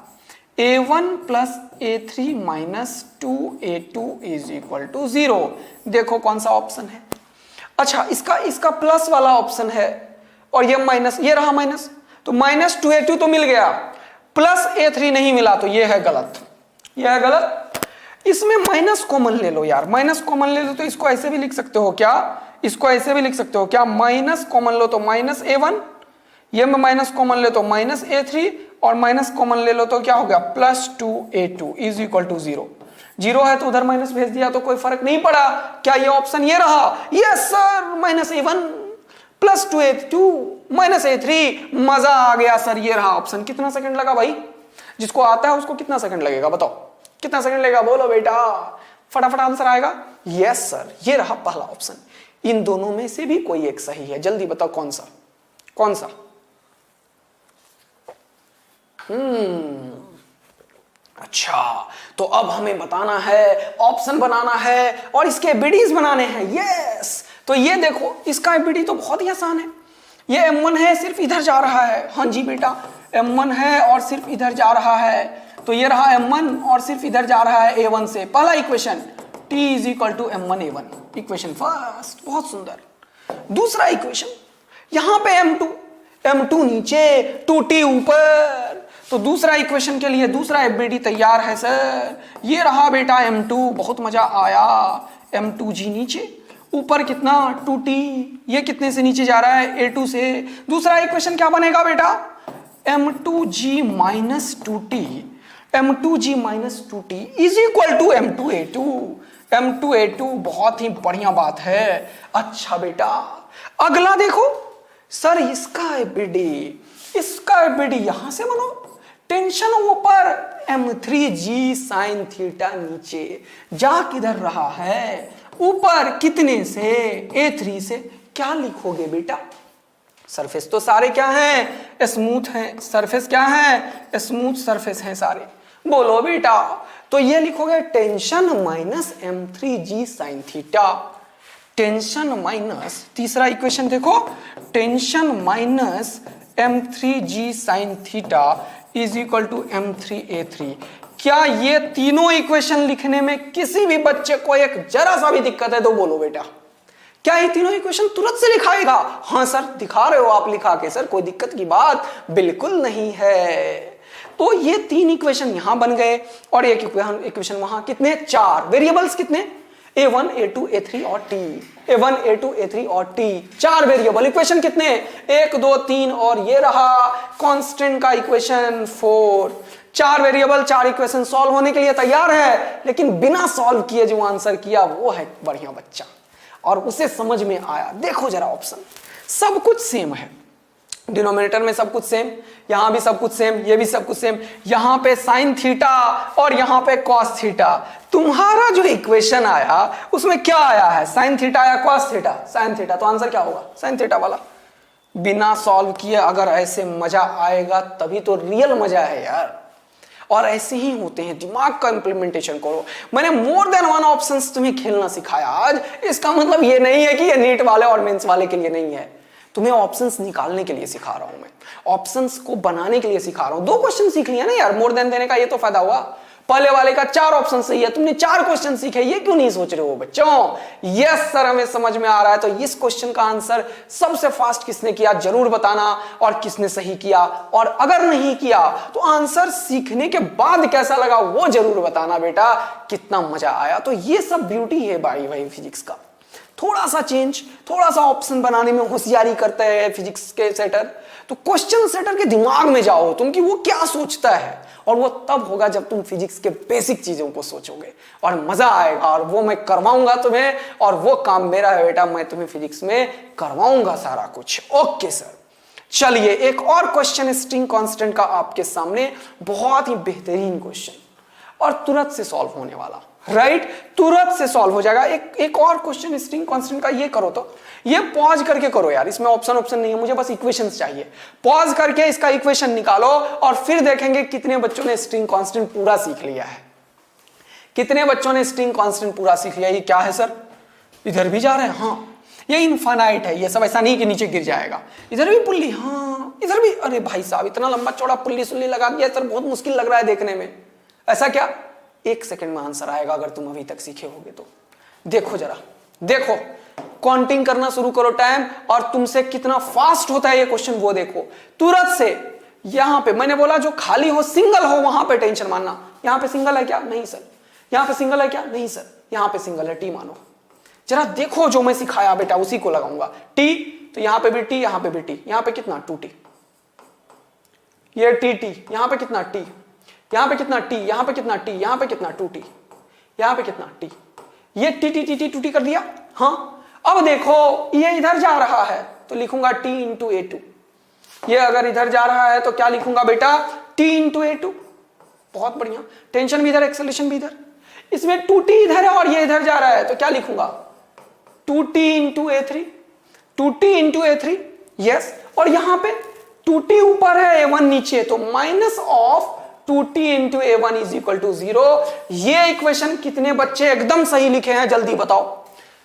A1 plus A3 minus 2A2 is equal to 0। देखो कौन सा ऑप्शन है। अच्छा, इसका प्लस वाला ऑप्शन है और ये माइनस, ये रहा माइनस, तो माइनस 2A2 तो मिल गया, प्लस A3 नहीं मिला, तो ये है गलत, ये है गलत। इसमें माइनस कॉमन ले लो यार, माइनस कॉमन ले लो तो इसको ऐसे भी लिख सकते हो क्या? इसको ऐसे भी लिख सकते हो क्या? माइनस कॉमन लो तो माइनस A1, ये में माइनस कॉमन ले तो माइनस A3, और माइनस कॉमन ले लो तो क्या हो गया plus 2A2 is equal to 0। 0 है तो उधर माइनस भेज दिया तो कोई फर्क नहीं पड़ा। क्या ये ऑप्शन ये रहा? Yes sir, minus A1 plus 2A2 minus A3। मजा आ गया सर, ये रहा ऑप्शन। कितना सेकंड लगा भाई? जिसको आता है उसको कितना सेकंड लगेगा बताओ, कितना सेकंड लगेगा? बोलो बेटा, फटाफट आंसर आएगा। यस सर, ये रहा पहला ऑप्शन। इन दोनों में से भी कोई एक सही है, जल्दी बताओ कौन सा, कौन सा? अच्छा, तो अब हमें बताना है, ऑप्शन बनाना है और इसके बीडीज बनाने हैं। यस, तो ये देखो, इसका बीडी तो बहुत ही आसान है। ये M1 है, सिर्फ इधर जा रहा है। हाँ जी बेटा, M1 है और सिर्फ इधर जा रहा है, तो ये रहा M1 और सिर्फ इधर जा रहा है A1 से। पहला equation T is equal to M1 A1, equation first, बहुत सुंदर। दूसरा इक्वेशन, यहां पे M2 नीचे, 2T ऊपर, तो दूसरा इक्वेशन के लिए दूसरा एफबीडी तैयार है सर। ये रहा बेटा M2, बहुत मजा आया। M2G नीचे, ऊपर कितना 2T, ये कितने से नीचे जा रहा है A2 से। दूसरा इक्वेशन क्या बनेगा बेटा? M2G minus 2T, M2G minus 2T is equal to M2A2। M2A2 बहुत ही बढ़िया बात है। अच्छा बेटा, अगला देखो सर, इसका एफबीडी यहां से बनो, टेंशन ऊपर, M3G साइन थीटा नीचे, जा किधर रहा है? ऊपर कितने से? A3 से। क्या लिखोगे बेटा? सरफेस तो सारे क्या हैं? स्मूथ हैं। सरफेस क्या है? स्मूथ सरफेस हैं सारे। बोलो बेटा, तो ये लिखोगे tension minus M3G sine theta, tension minus, तीसरा इक्वेशन देखो, tension minus M3G sine theta is equal to M3A3। क्या ये तीनों इक्वेशन लिखने में किसी भी बच्चे को एक जरा सा भी दिक्कत है तो बोलो बेटा, क्या ये तीनों इक्वेशन तुरंत से लिखाएगा? हाँ सर, दिखा रहे हो आप लिखा के सर, कोई दिक्कत की बात बिल्कुल नहीं है। तो ये 3 इक्वेशन यहां बन गए और एक इक्वेशन वहां। कितने? 4 वेरिएबल्स, कितने? A1, A2, A3 और T, A1, A2, A3 और T, 4 वेरिएबल। इक्वेशन कितने? 1, 2, 3 और ये रहा कांस्टेंट का इक्वेशन 4। 4 वेरिएबल, 4 इक्वेशन सॉल्व होने के लिए तैयार है, लेकिन बिना सॉल्व किए जो आंसर किया वो है बढ़िया बच्चा, और उसे समझ में आया। देखो जरा ऑप्शन, सब कुछ सेम है, डिनोमिनेटर में सब कुछ सेम, यहां भी सब कुछ सेम, ये भी सब कुछ सेम, यहां पे साइन थीटा और यहां पे कॉस थीटा। तुम्हारा जो इक्वेशन आया उसमें क्या आया है? साइन थीटा या कॉस थीटा? साइन थीटा, तो आंसर क्या होगा? साइन थीटा वाला। बिना सॉल्व किए अगर ऐसे मजा आएगा तभी तो रियल मजा है यार। और ऐसे ही होते हैं, दिमाग का इंप्लीमेंटेशन करो। मैंने मोर देन वन ऑप्शंस तुम्हें खेलना सिखाया आज। इसका मतलब ये नहीं है कि ये नीट वाले और मेंस वाले के लिए नहीं है, तुम्हें ऑप्शंस निकालने के लिए सिखा रहा हूं मैं, ऑप्शंस को बनाने के लिए सिखा रहा हूं। 2 क्वेश्चन सीख लिया ना यार, मोर देन देने का ये तो फायदा हुआ। पहले वाले का 4 ऑप्शन सही है, तुमने 4 क्वेश्चन सीखे, ये क्यों नहीं सोच रहे हो बच्चों? यस सर, हमें समझ में आ रहा है। तो इस क्वेश्चन का आंसर सबसे फास्ट किसने किया जरूर बताना, और किसने सही किया, और अगर नहीं किया तो आंसर सीखने के बाद कैसा लगा वो जरूर बताना बेटा, कितना मजा आया। तो ये सब ब्यूटी है भाई फिजिक्स का। थोड़ा सा चेंज, थोड़ा सा ऑप्शन बनाने में होशियारी करते हैं फिजिक्स के सेटर। तो क्वेश्चन सेटर के दिमाग में जाओ तुम कि वो क्या सोचता है, और वो तब होगा जब तुम फिजिक्स के बेसिक चीजों को सोचोगे, और मजा आएगा। और वो मैं करवाऊंगा तुम्हें, और वो काम मेरा है बेटा, मैं तुम्हें फिजिक्स में करवाऊंगा सारा कुछ। ओके सर, चलिए एक और क्वेश्चन स्ट्रिंग कांस्टेंट का आपके सामने, बहुत ही बेहतरीन क्वेश्चन और तुरंत से सॉल्व होने वाला, राइट? तुरंत से सॉल्व हो जाएगा। एक और क्वेश्चन स्ट्रिंग कांस्टेंट का, ये करो तो, ये पॉज करके करो यार, इसमें ऑप्शन नहीं है, मुझे बस इक्वेशंस चाहिए। पॉज करके इसका इक्वेशन निकालो और फिर देखेंगे कितने बच्चों ने स्ट्रिंग कांस्टेंट पूरा सीख लिया है। कितने बच्चों ने स्ट्रिंग कांस्टेंट पूरा सीख लिया? ये क्या है सर? इधर भी जा रहे हैं, हाँ ये इनफाइनाइट है, ये सब ऐसा नहीं कि नीचे गिर जाएगा। इधर भी पुल्ली, हाँ इधर भी, अरे भाई साहब इतना लंबा चौड़ा पुल्ली सुल्ली लगा दिया सर, बहुत मुश्किल लग रहा है देखने में। ऐसा क्या? 1 सेकंड में आंसर आएगा अगर तुम अभी तक सीखे होगे तो। देखो जरा, देखो काउंटिंग करना शुरू करो टाइम, और तुमसे कितना फास्ट होता है ये क्वेश्चन वो देखो। तुरंत से यहां पे मैंने बोला जो खाली हो, सिंगल हो, वहां पे टेंशन मानना। यहां पे सिंगल है क्या? नहीं सर। यहां पे सिंगल है क्या? नहीं सर। यहां पे सिंगल है, टी मानो। जरा देखो जो मैं सिखाया बेटा उसी को लगाऊंगा। टी, तो यहां पे भी टी, यहां पे भी टी। यहां पे कितना? 2t। ये टी टी, यहां पे कितना? टी। यहां पे कितना? टी। यहां पे कितना? टी। यहां पे कितना? 2t। यहां पे कितना? टी। ये T T T T 2t कर दिया। हाँ, अब देखो ये इधर जा रहा है तो लिखूंगा t इंटू ए टू। ये अगर इधर जा रहा है तो क्या लिखूंगा बेटा? t into A two. बहुत बढ़िया, टेंशन भी इधर, एक्सेलरेशन भी इधर। इसमें 2t इधर है और ये इधर जा रहा है तो क्या लिखूंगा? 2t into A three. 2t into A three, yes. और यहां पे 2t ऊपर है, a1 नीचे, तो माइनस ऑफ 2t इंटू ए1 इज इक्वल टू 0। ये इक्वेशन कितने बच्चे एकदम सही लिखे हैं जल्दी बताओ,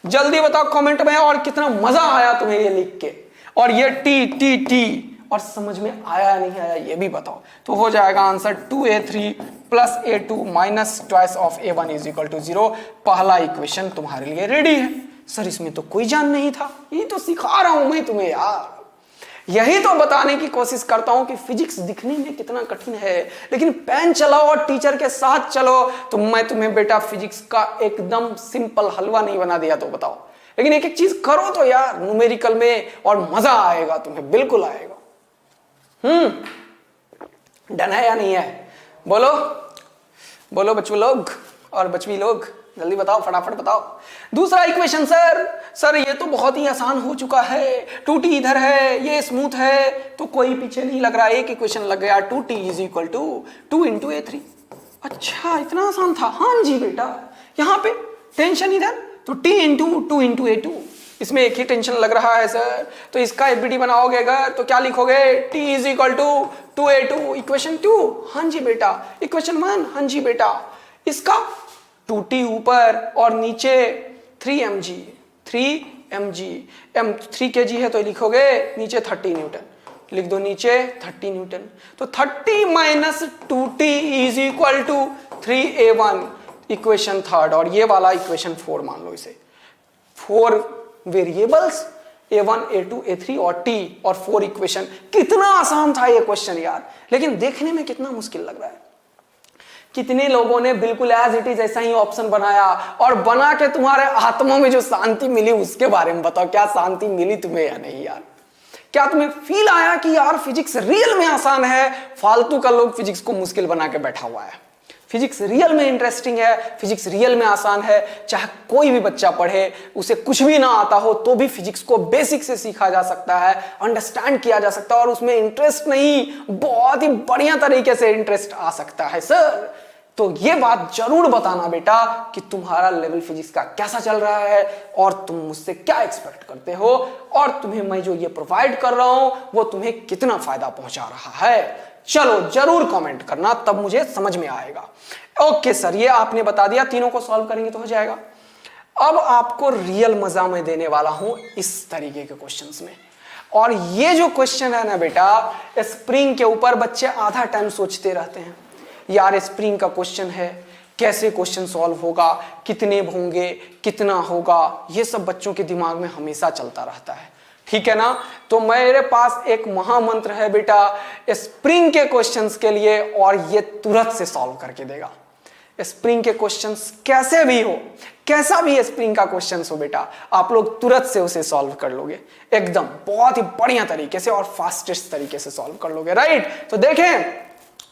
जल्दी बताओ कमेंट में, और कितना मजा आया तुम्हें ये लिख के। और ये टी टी टी, और समझ में आया नहीं आया ये भी बताओ। तो हो जाएगा answer 2a3 plus a2 minus twice of a1 is equal to 0। पहला इक्वेशन तुम्हारे लिए रेडी है। सर इसमें तो कोई जान नहीं था, ये तो सिखा रहा हूं मैं तुम्हें यार, यही तो बताने की कोशिश करता हूं कि फिजिक्स दिखने में कितना कठिन है, लेकिन पेन चलाओ और टीचर के साथ चलो तो मैं तुम्हें बेटा फिजिक्स का एकदम सिंपल हलवा नहीं बना दिया तो बताओ। लेकिन एक एक चीज करो तो यार न्यूमेरिकल में, और मजा आएगा तुम्हें, बिल्कुल आएगा। डन है या नहीं है? बोलो बोलो बच्चों लोग और बच्ची लोग, जल्दी बताओ, फटाफट बताओ। दूसरा इक्वेशन सर ये तो बहुत ही आसान हो चुका है। 2t इधर है, ये स्मूथ है, तो कोई पीछे नहीं लग रहा। एक इक्वेशन लग गया, 2t is equal to 2 into ए3। अच्छा इतना आसान था? हाँ जी बेटा। यहाँ पे टेंशन इधर, तो t इंटू 2 इंटू ए2। इसमें एक ही टेंशन लग रहा है सर, तो इसका एफबीटी बनाओगे अगर तो क्या लिखोगे? t is equal to 2a2 equation 2। हाँ जी बेटा। इक्वेशन 1, हाँ जी बेटा। इसका 2t ऊपर और नीचे 3mg, 3mg, m 3 kg है तो लिखोगे नीचे 30 न्यूटन, लिख दो नीचे 30 न्यूटन। तो 30 minus 2t is equal to 3a1 equation 3, और ये वाला इक्वेशन 4 मान लो इसे। 4 वेरिएबल्स a1, a2, a3 और t, और 4 इक्वेशन। कितना आसान था ये क्वेश्चन यार, लेकिन देखने में कितना मुश्किल लग रहा है। कितने लोगों ने बिल्कुल एज इट इज ऐसा ही ऑप्शन बनाया और बना के तुम्हारे आत्मा में जो शांति मिली उसके बारे में बताओ। क्या शांति मिली तुम्हें या नहीं यार? क्या तुम्हें फील आया कि यार फिजिक्स रियल में आसान है? फालतू का लोग फिजिक्स को मुश्किल बना के बैठा हुआ है। फिजिक्स रियल में इंटरेस्टिंग है, फिजिक्स रियल में आसान है। चाहे कोई भी बच्चा पढ़े, उसे कुछ भी ना आता हो तो भी फिजिक्स को बेसिक से सीखा जा सकता है, अंडरस्टैंड किया जा सकता है और उसमें इंटरेस्ट नहीं, बहुत ही बढ़िया तरीके से इंटरेस्ट आ सकता है सर। तो ये बात जरूर बताना बेटा कि तुम्हारा लेवल फिजिक्स का कैसा चल रहा है और तुम मुझसे क्या एक्सपेक्ट करते हो और तुम्हें मैं जो ये प्रोवाइड कर रहा हूं वो तुम्हें कितना फायदा पहुंचा रहा है। चलो जरूर कमेंट करना, तब मुझे समझ में आएगा। ओके सर, ये आपने बता दिया, तीनों को सॉल्व करेंगे तो हो जाएगा। अब आपको रियल मजा मैं देने वाला हूं इस तरीके के क्वेश्चंस में। और ये जो क्वेश्चन है ना बेटा, स्प्रिंग के ऊपर बच्चे आधा टाइम सोचते रहते हैं, यार स्प्रिंग का क्वेश्चन है, कैसे क्वेश्चन सॉल्व होगा, कितने होंगे, कितना होगा, ये सब बच्चों के दिमाग में हमेशा चलता रहता है। ठीक है ना? तो मेरे पास एक महामंत्र है बेटा स्प्रिंग के क्वेश्चंस के लिए और ये तुरंत से सॉल्व करके देगा। स्प्रिंग के क्वेश्चंस कैसे भी हो, कैसा भी स्प्रिंग का क्वेश्चंस हो बेटा, आप लोग तुरंत से उसे सॉल्व कर लोगे, एकदम बहुत ही बढ़िया तरीके से और फास्टेस्ट तरीके से सॉल्व कर लोगे। राइट? तो देखें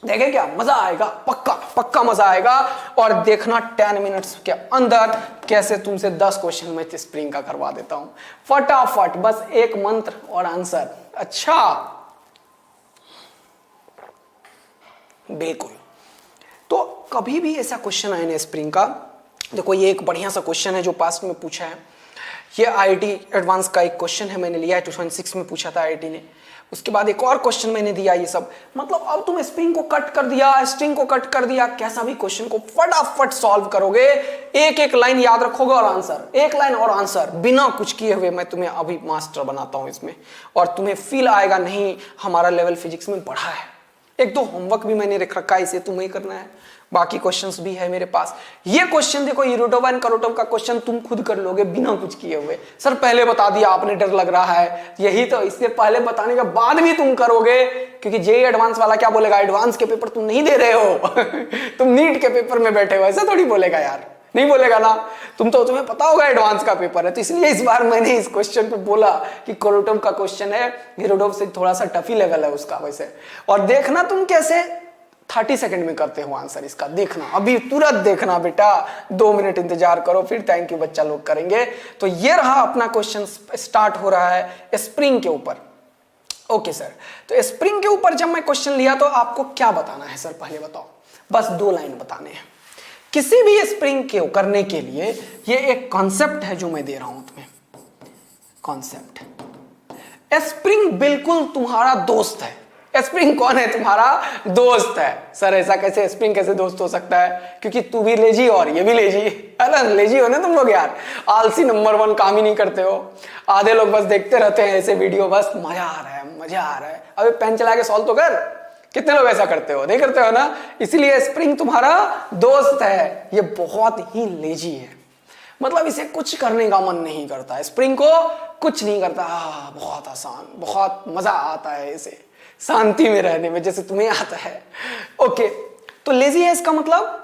क्या मजा आएगा, पक्का पक्का मजा आएगा। और देखना 10 मिनट्स के अंदर कैसे तुमसे 10 क्वेश्चन मैं स्प्रिंग का करवा देता हूं फटाफट, बस एक मंत्र और आंसर। अच्छा बिल्कुल। तो कभी भी ऐसा क्वेश्चन आए ना स्प्रिंग का, देखो ये एक बढ़िया सा क्वेश्चन है जो पास्ट में पूछा है। ये आईआईटी एडवांस का एक क्वेश्चन है, मैंने लिया है 2006 में पूछा था आईआईटी ने। उसके बाद एक और क्वेश्चन मैंने दिया, ये सब मतलब अब तुम स्प्रिंग को कट कर दिया, स्ट्रिंग को कट कर दिया, कैसा भी क्वेश्चन को फटाफट सॉल्व करोगे, एक एक लाइन याद रखोगे और आंसर, एक लाइन और आंसर बिना कुछ किए हुए मैं तुम्हें अभी मास्टर बनाता हूं इसमें। और तुम्हें फील आएगा नहीं हमारा लेवल फिजिक्स में बढ़ा है। एक दो होमवर्क भी मैंने रख रखा है, इसे तुम्हें करना है, बाकी क्वेश्चंस भी है मेरे पास। ये क्वेश्चन देखो, यूरोटोव एंड करोटोव का क्वेश्चन तुम खुद कर लोगे बिना कुछ किए हुए। सर पहले बता दिया आपने, डर लग रहा है, यही तो, इससे पहले बताने के बाद भी तुम करोगे, क्योंकि जेईई एडवांस वाला क्या बोलेगा, एडवांस के पेपर तुम नहीं दे रहे हो तुम नीट के पेपर में बैठे हो, ऐसा थोड़ी बोलेगा यार, नहीं बोलेगा ना। तुम्हें पता होगा एडवांस का पेपर है, तो इसलिए इस बार मैंने इस क्वेश्चन पे बोला कि करोटोव का क्वेश्चन है, यूरोटोव से थोड़ा सा टफी लेवल है उसका वैसे। और देखना तुम कैसे 30 सेकंड में करते हो आंसर इसका, देखना अभी तुरंत देखना बेटा, 2 मिनट इंतजार करो फिर थैंक यू बच्चा लोग करेंगे। तो ये रहा अपना क्वेश्चन, स्टार्ट हो रहा है स्प्रिंग के ऊपर। ओके सर, तो स्प्रिंग के ऊपर जब मैं क्वेश्चन लिया तो आपको क्या बताना है सर, पहले बताओ। बस 2 लाइन बताने हैं। किसी भी स्प्रिंग के करने के लिए ये एक कॉन्सेप्ट है जो मैं दे रहा हूं तुम्हें, कॉन्सेप्ट। स्प्रिंग बिल्कुल तुम्हारा दोस्त है। स्प्रिंग कौन है? तुम्हारा दोस्त है। सर ऐसा कैसे, स्प्रिंग कैसे दोस्त हो सकता है? क्योंकि तू भी लेजी और ये भी लेजी। अरे लेजी हो ना तुम लोग यार, आलसी नंबर 1, काम ही नहीं करते हो। आधे लोग बस देखते रहते हैं ऐसे वीडियो, बस मजा आ रहा है मजा आ रहा है। अबे पेन चला के सॉल्व तो कर। कितने लोग ऐसा करते हो? नहीं करते हो ना। इसीलिए स्प्रिंग तुम्हारा दोस्त है। ये बहुत ही लेजी है, मतलब इसे कुछ करने का मन नहीं करता। स्प्रिंग को कुछ नहीं करता, बहुत आसान, बहुत मजा आता है इसे शांति में रहने में, जैसे तुम्हें आता है। ओके, तो लेजी है इसका मतलब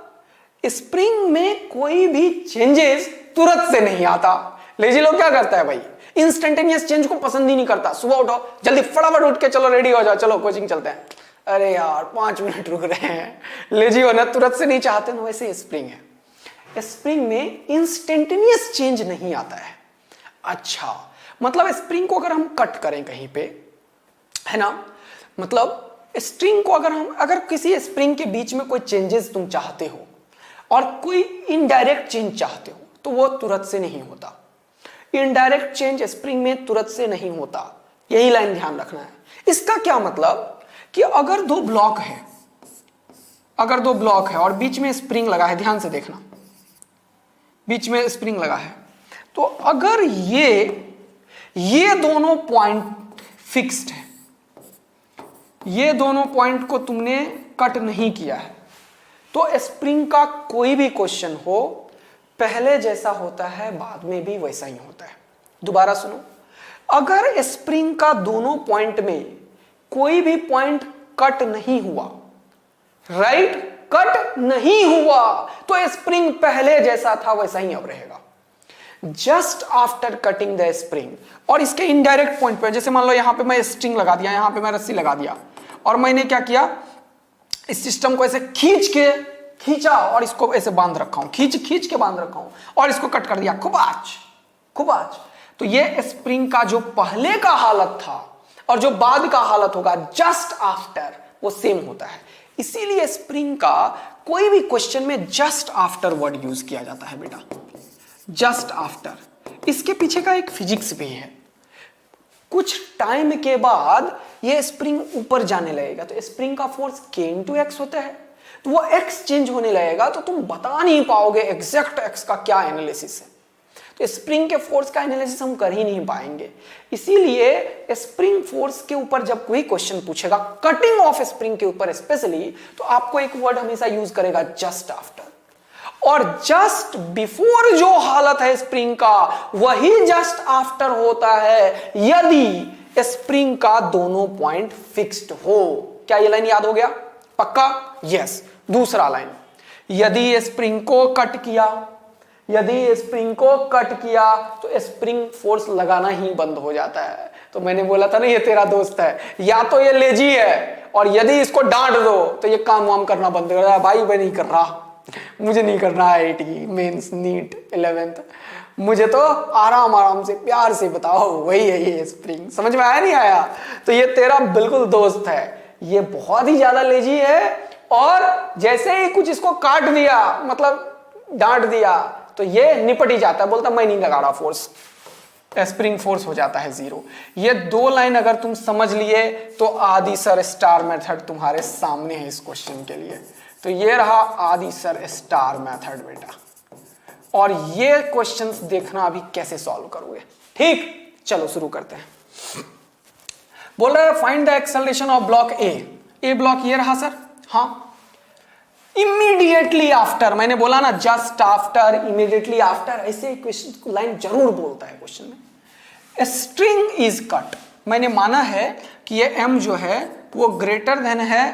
स्प्रिंग में कोई भी चेंजेस तुरंत से नहीं आता। लेजी लोग क्या करता है भाई, इंस्टेंटेनियस चेंज को पसंद ही नहीं करता। सुबह उठो जल्दी, फटाफट उठ के चलो रेडी हो जाओ, चलो कोचिंग चलते हैं। अरे यार 5 मिनट रुक रहे हैं, लेजी होना तुरंत से नहीं चाहते ना, वैसे स्प्रिंग है। स्प्रिंग में इंस्टेंटेनियस चेंज नहीं आता है। अच्छा, मतलब स्प्रिंग को अगर हम कट करें कहीं पे, है ना, मतलब स्ट्रिंग को अगर किसी स्प्रिंग के बीच में कोई चेंजेस तुम चाहते हो और कोई इनडायरेक्ट चेंज चाहते हो तो वो तुरंत से नहीं होता। इनडायरेक्ट चेंज स्प्रिंग में तुरंत से नहीं होता, यही लाइन ध्यान रखना है। इसका क्या मतलब कि अगर 2 ब्लॉक है, अगर 2 ब्लॉक है और बीच में स्प्रिंग लगा है, ध्यान से देखना, बीच में स्प्रिंग लगा है, तो अगर ये दोनों पॉइंट फिक्स्ड है, ये दोनों पॉइंट को तुमने कट नहीं किया है, तो स्प्रिंग का कोई भी क्वेश्चन हो पहले जैसा होता है बाद में भी वैसा ही होता है। दोबारा सुनो, अगर स्प्रिंग का दोनों पॉइंट में कोई भी पॉइंट कट नहीं हुआ, राइट, कट नहीं हुआ तो स्प्रिंग पहले जैसा था वैसा ही अब रहेगा। Just after cutting the spring, और इसके इनडायरेक्ट पॉइंट पे, जैसे मान लो यहां पे मैं स्ट्रिंग लगा दिया, यहां पे मैं रस्सी लगा दिया, और मैंने क्या किया, इस सिस्टम को ऐसे खींचा और इसको ऐसे बांध रखा हूं, खींच के बांध रखा हूं, और इसको कट कर दिया, खूब आज। तो ये स्प्रिंग का जो पहले का हालत था और जो बाद का हालत होगा जस्ट आफ्टर, वो सेम होता है। इसीलिए स्प्रिंग का कोई भी क्वेश्चन में जस्ट आफ्टर वर्ड यूज किया जाता है बेटा, जस्ट आफ्टर। इसके पीछे का एक फिजिक्स भी है। कुछ टाइम के बाद ये स्प्रिंग ऊपर जाने लगेगा, तो स्प्रिंग का फोर्स k/x होता है, तो वो x चेंज होने लगेगा, तो तुम बता नहीं पाओगे एग्जैक्ट x का क्या एनालिसिस है। तो स्प्रिंग के फोर्स का एनालिसिस हम कर ही नहीं पाएंगे। इसीलिए स्प्रिंग फोर्स के ऊपर जब कोई क्वेश्चन पूछेगा, कटिंग ऑफ स्प्रिंग के ऊपर स्पेशली, तो आपको एक वर्ड हमेशा यूज करेगा जस्ट आफ्टर, और जस्ट बिफोर जो हालत है स्प्रिंग का वही जस्ट आफ्टर होता है यदि स्प्रिंग का दोनों पॉइंट फिक्स्ड हो। क्या ये लाइन याद हो गया? पक्का? यस। दूसरा लाइन, यदि स्प्रिंग को कट किया तो स्प्रिंग फोर्स लगाना ही बंद हो जाता है। तो मैंने बोला था ना ये तेरा दोस्त है, या तो ये लेजी है, और यदि इसको डांट दो तो ये काम वाम करना बंद कर रहा है। भाई मैं नहीं कर रहा, मुझे नहीं करना है IIT मेंस नीट 11th, मुझे तो आराम से प्यार से बताओ, वही है ये स्प्रिंग। समझ में आया नहीं आया? तो ये तेरा बिल्कुल दोस्त है, ये बहुत ही ज्यादा लेजी है, और जैसे ही कुछ इसको काट दिया, मतलब डांट दिया, तो ये निपट ही जाता है, बोलता मैं नहीं लगा रहा फोर्स, स्प्रिंग फोर्स हो जाता है 0। ये दो लाइन अगर तुम समझ लिए तो आदि सर स्टार मेथड तुम्हारे सामने है इस क्वेश्चन के लिए। तो ये रहा आदि सर स्टार मेथड बेटा, और ये क्वेश्चंस देखना अभी कैसे सॉल्व करोगे। ठीक, चलो शुरू करते हैं। बोल रहा है find the acceleration of block A block ये रहा सर। हाँ, इमीडिएटली आफ्टर, मैंने बोला ना जस्ट आफ्टर, इमीडिएटली आफ्टर, ऐसे क्वेश्चन लाइन जरूर बोलता है क्वेश्चन में। स्ट्रिंग इज कट, मैंने माना है कि ये m जो है वो ग्रेटर देन है,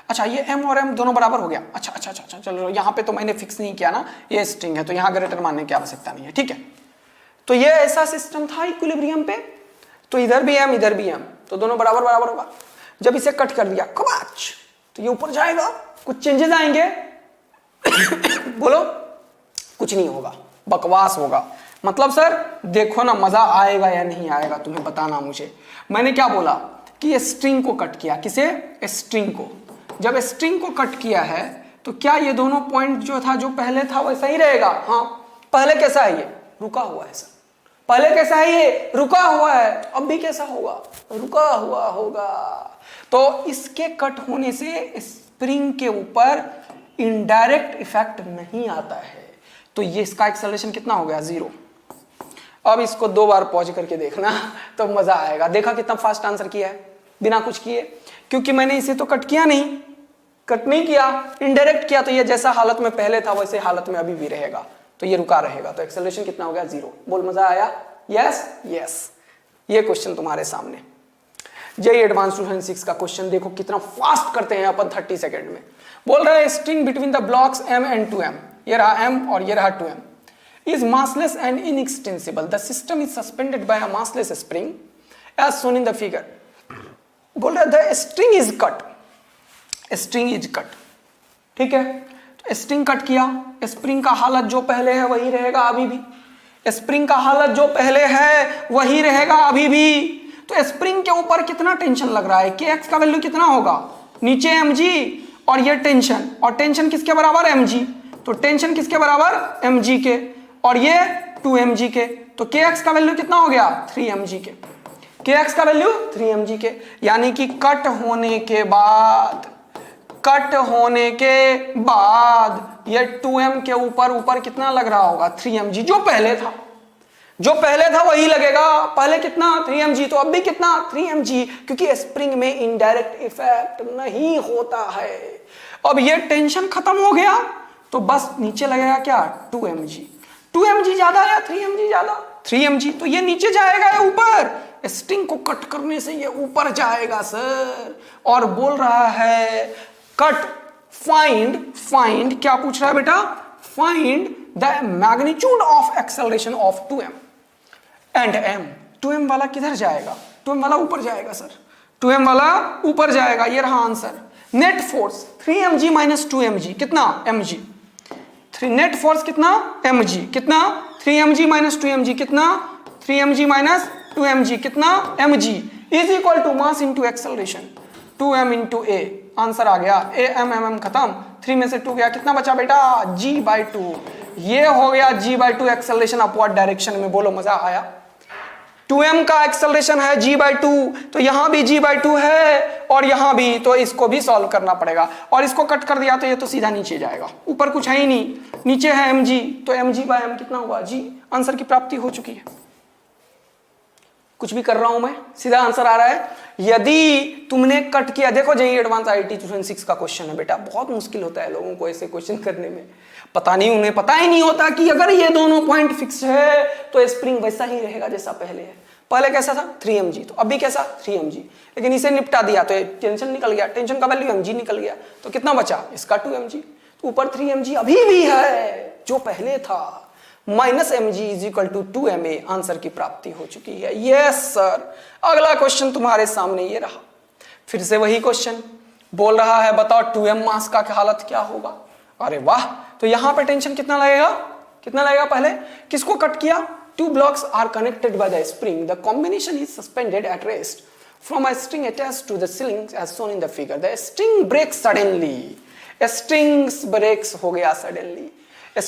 अच्छा ये m और m दोनों बराबर हो गया। अच्छा चलो, यहां पे तो मैंने फिक्स नहीं किया ना, ये स्ट्रिंग है तो यहां ग्रेटर मानने की आवश्यकता नहीं है। ठीक है, तो ये ऐसा सिस्टम था इक्विलिब्रियम पे, तो इधर भी m इधर भी m, तो दोनों बराबर बराबर होगा। जब इसे कट कर दिया खबाच, तो ये ऊपर जाएगा, कुछ चेंजेस आएंगे बोलो, कुछ नहीं होगा, बकवास होगा। मतलब सर देखो ना, मजा आएगा या नहीं आएगा तुम्हें बताना मुझे। मैंने क्या बोला कि स्ट्रिंग को कट किया, किसे? स्ट्रिंग को। जब स्ट्रिंग को कट किया है तो क्या ये दोनों पॉइंट जो था, जो पहले था वैसा ही रहेगा? हाँ, पहले कैसा है? ये रुका हुआ है सर, पहले कैसा है? ये रुका हुआ है। अब भी कैसा होगा? रुका हुआ होगा। तो इसके कट होने से स्प्रिंग के ऊपर इनडायरेक्ट इफेक्ट नहीं आता है, तो ये इसका एक्सेलरेशन कितना हो गया? 0। अब इसको 2 बार पॉज करके देखना तो मजा आएगा। देखा कितना फास्ट आंसर किया है बिना कुछ किए, क्योंकि मैंने इसे तो कट नहीं किया, इनडायरेक्ट किया, तो ये जैसा हालत में पहले था वैसे हालत में अभी भी रहेगा, तो ये रुका रहेगा। तो एक्सेलरेशन कितना हो गया? 0। बोल मजा आया? यस। ये क्वेश्चन तुम्हारे सामने जेईई एडवांस 2006 का क्वेश्चन, देखो कितना फास्ट करते हैं अपन 30 सेकंड में। बोल रहा है string between the blocks m and 2m, ये रहा m और ये रहा 2m, is massless and inextensible. The system is suspended by a massless spring as shown in the figure. बोल रहा है the string is cut. ठीक है, तो स्ट्रिंग कट किया, स्प्रिंग का हालत जो पहले है वही रहेगा अभी भी, स्प्रिंग का हालत जो पहले है वही रहेगा अभी भी। तो स्प्रिंग के ऊपर कितना टेंशन लग रहा है? kx का वैल्यू कितना होगा? नीचे mg, और ये टेंशन, और टेंशन किसके बराबर? mg, तो टेंशन किसके बराबर? mg के, और ये 2mg के, तो kx का वैल्यू कितना हो गया? 3mg के, kx का वैल्यू 3mg के। यानी कि कट होने के बाद ये 2m के ऊपर कितना लग रहा होगा? 3mg, जो पहले था वही लगेगा। पहले कितना? 3mg, तो अब भी कितना? 3mg, क्योंकि स्प्रिंग में इनडायरेक्ट इफेक्ट नहीं होता है। अब ये टेंशन खत्म हो गया, तो बस नीचे लगेगा क्या? 2mg ज्यादा या 3mg ज्यादा? 3mg, तो ये नीचे जाएगा या ऊपर? स्ट्रिंग को कट करने से ये ऊपर जाएगा सर। और बोल रहा है कट फाइंड क्या पूछ रहा है बेटा, find the magnitude of acceleration of 2m and m। 2m वाला किधर जाएगा, 2m वाला ऊपर जाएगा सर, 2m वाला ऊपर जाएगा, ये रहा answer. Net force 3mg minus 2mg कितना mg, नेट फोर्स कितना mg, कितना 3mg माइनस 2mg कितना 3mg माइनस 2mg कितना mg is equal to mass into acceleration 2m into a। Answer आ गया a m m m खत्म, 3 में से 2 गया, कितना बचा बेटा g/2। ये हो गया g/2 एक्सेलरेशन अपवर्ड डायरेक्शन में। बोलो मजा आया। 2m का एक्सेलरेशन है g/2, तो यहां भी g/2 है और यहां भी, तो इसको भी सॉल्व करना पड़ेगा। और इसको कट कर दिया तो ये तो सीधा नीचे जाएगा, ऊपर कुछ है ही नहीं, नीचे है mg, तो mg/m कितना हुआ g। आंसर की प्राप्ति हो चुकी है। कुछ भी कर रहा हूं मैं, सीधा आंसर आ रहा है। यदि तुमने कट किया, देखो जेईई एडवांस IIT 2006 का क्वेश्चन है बेटा, बहुत मुश्किल होता है लोगों को ऐसे क्वेश्चन करने में। पता नहीं, उन्हें पता ही नहीं होता कि अगर ये दोनों पॉइंट फिक्स है तो स्प्रिंग वैसा ही रहेगा जैसा पहले है। पहले कैसा था 3mg, तो अभी कैसा 3mg, लेकिन इसे निपटा दिया तो टेंशन निकल गया, टेंशन का वैल्यू mg निकल गया, तो कितना बचा इसका 2mg, तो ऊपर 3mg अभी भी है जो पहले था, minus mg is equal to 2ma। Answer की प्राप्ति हो चुकी है। Yes sir. अगला क्वेश्चन तुम्हारे सामने ये रहा, फिर से वही क्वेश्चन बोल रहा है, बताओ 2m मास का हालत क्या होगा। अरे वाह, तो यहां पे टेंशन कितना लगेगा, कितना लगेगा, पहले किसको कट किया, 2 blocks are connected by the spring. The combination is suspended at rest from a string attached to the ceiling as shown in the figure. The string breaks suddenly. Strings breaks हो गया suddenly.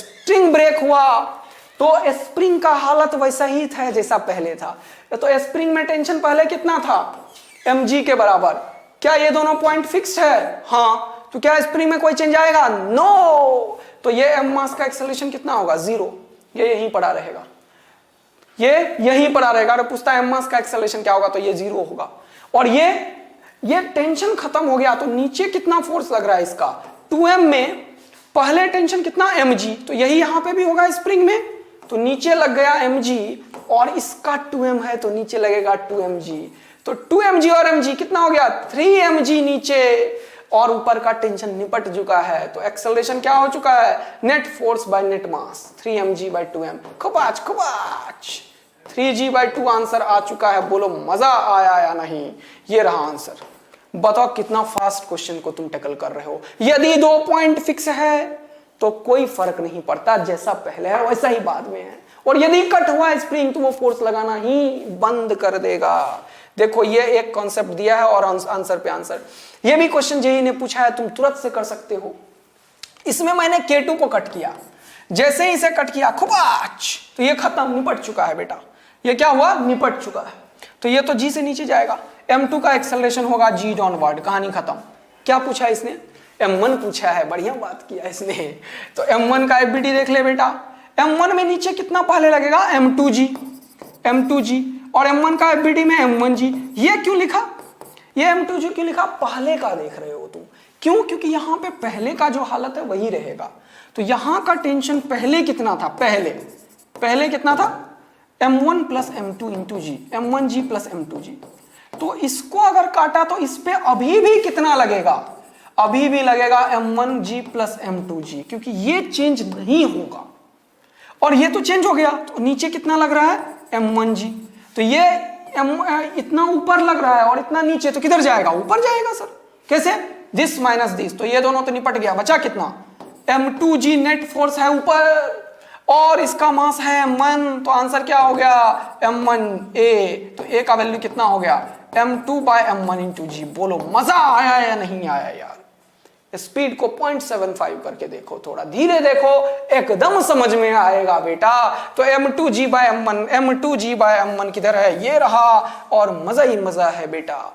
String break हुआ तो spring का हालत वैसा ही था जैसा पहले था। तो स्प्रिंग में टेंशन पहले कितना था mg के बराबर। क्या ये दोनों पॉइंट फिक्स्ड है, हाँ, तो क्या स्प्रिंग में कोई चेंज आएगा, नो। तो ये m मास का एक्सेलरेशन कितना होगा 0, ये यहीं पड़ा रहेगा, ये यहीं पड़ा रहेगा। अगर पूछता है m मास का एक्सेलरेशन क्या होगा तो ये 0 होगा। और ये टेंशन खत्म हो गया, तो नीचे कितना फोर्स लग रहा है इसका 2m में, पहले टेंशन कितना mg, तो यही यहां पे भी होगा स्प्रिंग में, तो नीचे लग गया mg और इसका 2m है तो नीचे लगेगा 2mg, तो 2mg और mg कितना हो गया 3mg नीचे, और ऊपर का टेंशन निपट चुका है। तो एक्सेलरेशन क्या हो चुका है, net force by net mass 3mg/2m। खपाच खपाच 3g/2 आंसर आ चुका है। बोलो मजा आया या नहीं। ये रहा आंसर। बताओ कितना फास्ट क्वेश्चन को तुम टैकल कर रहे हो। यदि 2 पॉइंट फिक्स है तो कोई फर्क नहीं पड़ता, जैसा पहले है वैसा ही बाद में है। और यदि कट हुआ स्प्रिंग तो वो फोर्स लगाना ही बंद कर देगा। देखो ये एक कॉन्सेप्ट दिया है और आंसर पे आंसर। ये भी क्वेश्चन जेईई ने पूछा है, तुम तुरंत से कर सकते हो। इसमें मैंने K2 को कट किया, जैसे ही इसे कट किया खुबाच, तो ये खत्म, निपट चुका है बेटा। ये क्या हुआ, निपट चुका है। तो ये तो G से नीचे जाएगा। m2 का एक्सेलरेशन होगा G डाउनवर्ड, कहानी खत्म। क्या पूछा इसने, m1 पूछा है, बढ़िया बात किया इसने। तो m1 का FBD देख ले बेटा। m1 में नीचे कितना पहले लगेगा m2G, और m1 का FBD में m1G। ये क्यों लिखा, ये m2G क्यों लिखा, पहले का देख रहे हो तुम, क्यों, क्योंकि यहां पे पहले का जो हालत है वही रहेगा। तो यहां का टेंशन पहले कितना था, पहले कितना था m1 प्लस m2 इंटू जी, m1G प्लस m2G। तो इसको अगर काटा तो इस पे अभी भी कितना लगेगा, अभी भी लगेगा m1G प्लस m2G, क्योंकि ये चेंज नहीं होगा। और ये तो चेंज हो गया, तो नीचे कितना लग रहा है m1G। तो ये इतना ऊपर लग रहा है और इतना नीचे, तो किधर जाएगा, ऊपर जाएगा सर। कैसे, दिस माइनस दिस, तो ये दोनों तो निपट गया, बचा कितना m2G नेट फोर्स है ऊपर और इसका मास है m1, तो आंसर क्या हो गया m1a। तो a का वैल्यू कितना हो गया m2/m1 इंटू जी। बोलो मजा आया या नहीं आया यार। स्पीड को 0.75 करके देखो, थोड़ा धीरे देखो, एकदम समझ में आएगा बेटा। तो m2g/m1 किधर है, ये रहा, और मजा ही मजा है बेटा।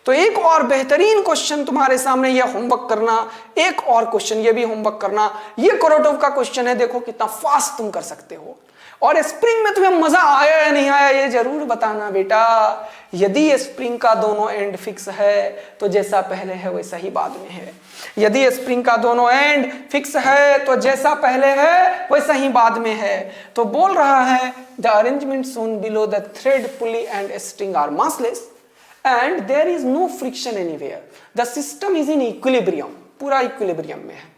तो एक और बेहतरीन क्वेश्चन तुम्हारे सामने, ये होमवर्क करना, एक और क्वेश्चन ये भी होमवर्क करना। ये कोरोटोव का क्वेश्चन है, देखो कितना फास्ट तुम कर सकते हो। और स्प्रिंग में तुम्हें मजा आया या नहीं आया ये जरूर बताना बेटा। यदि स्प्रिंग का दोनों एंड फिक्स है तो जैसा पहले है वैसा ही बाद में है। यदि स्प्रिंग का दोनों एंड फिक्स है तो जैसा पहले है वैसा ही बाद में है। तो बोल रहा है the arrangement shown below the thread pulley and string are massless and there is no friction anywhere, the system is in equilibrium। पूरा इक्विलिब्रियम में है।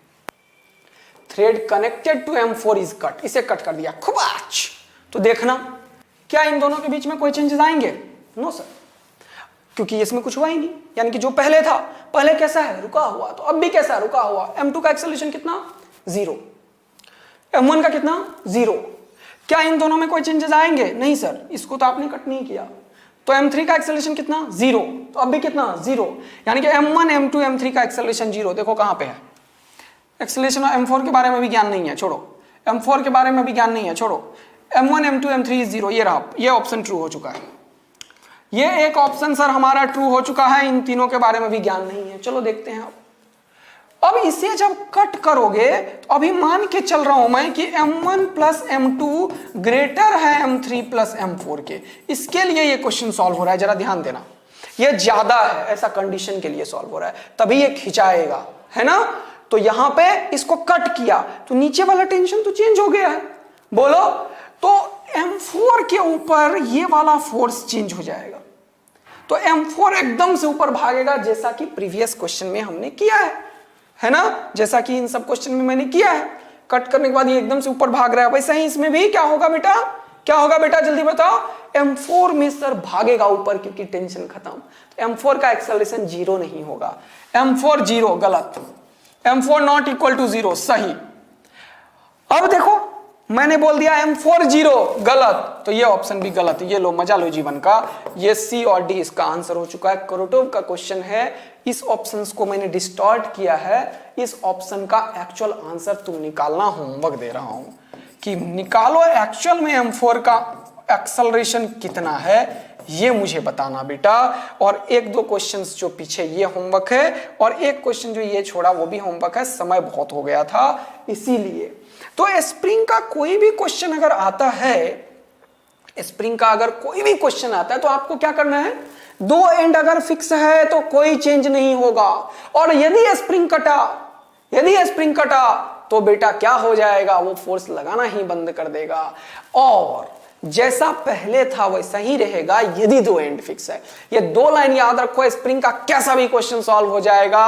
Thread connected to M4 is cut, इसे कट कर दिया खुबाच। तो देखना क्या इन दोनों के बीच में कोई चेंजेस आएंगे? नो सर, क्योंकि इसमें कुछ हुआ ही नहीं। यानी कि जो पहले था, पहले कैसा है, रुका हुआ, तो अब भी कैसा है, रुका हुआ। M2 का एक्सेलरेशन कितना, 0। M1 का कितना, 0। क्या इन दोनों में कोई चेंजेस आएंगे? नहीं सर, इसको तो आपने कट नहीं किया। तो M3 का एक्सेलरेशन कितना, 0। तो अब भी कितना, 0। यानी कि M1 M2 M3 का एक्सेलरेशन 0। देखो कहां पे है एक्सेलरेशन। M4 के बारे में भी ज्ञान नहीं है, छोड़ो। M4 के बारे में भी ज्ञान नहीं है, छोड़ो। M1 M2 M3 is 0। ये रहा, ये ऑप्शन ट्रू हो चुका है। ये एक ऑप्शन सर हमारा ट्रू हो चुका है। इन तीनों के बारे में भी ज्ञान नहीं है। चलो देखते हैं अब इसे जब कट करोगे तो अभी मान के चल रहा हूं मैं कि M1 प्लस M2 ग्रेटर है M3 प्लस M4 के। इसके लिए ये क्वेश्चन सॉल्व हो रहा है, जरा ध्यान देना। ये ज्यादा है, ऐसा कंडीशन के लिए सॉल्व हो रहा है, तभी ये खिंचाएगा, है ना। तो यहां पे इसको कट किया तो नीचे वाला टेंशन तो चेंज हो गया है, बोलो। तो M4 के ऊपर ये वाला फोर्स चेंज हो जाएगा, तो M4 एकदम से ऊपर भागेगा, जैसा कि प्रीवियस क्वेश्चन में हमने किया है ना, जैसा कि इन सब क्वेश्चन में मैंने किया है। कट करने के बाद ये एकदम से ऊपर भाग रहा है, वैसे ही इसमें भी क्या होगा बेटा, क्या होगा बेटा, जल्दी बताओ। M4 में सर भागेगा ऊपर, क्योंकि टेंशन खत्म। तो M4 का एक्सेलरेशन 0 नहीं होगा। M4 0, गलत। M4 नॉट इक्वल टू 0, सही। अब देखो मैंने बोल दिया M4 0, गलत। तो ये ऑप्शन भी गलत। ये लो, मजा लो जीवन का। ये C और D इसका आंसर हो चुका है। कोरोटोव का क्वेश्चन है, इस ऑप्शंस को मैंने डिस्टॉर्ट किया है। इस ऑप्शन का एक्चुअल आंसर तुम निकालना, होमवर्क दे रहा हूं कि निकालो एक्चुअल में M4 का एक्सेलरेशन कितना है, ये मुझे बताना बेटा। और एक दो क्वेश्चंस जो पीछे ये होमवर्क है, और एक क्वेश्चन जो ये छोड़ा वो भी होमवर्क है। समय बहुत हो गया था इसीलिए। तो स्प्रिंग का कोई भी क्वेश्चन अगर आता है, स्प्रिंग का अगर कोई भी क्वेश्चन आता है तो आपको क्या करना है, दो एंड अगर फिक्स है तो कोई चेंज नहीं होगा। और यदि स्प्रिंग कटा तो बेटा क्या हो जाएगा, वो फोर्स लगाना ही बंद कर देगा, और जैसा पहले था वैसा ही रहेगा यदि दो एंड फिक्स है। ये दो लाइन याद रखो, स्प्रिंग का कैसा भी क्वेश्चन सॉल्व हो जाएगा।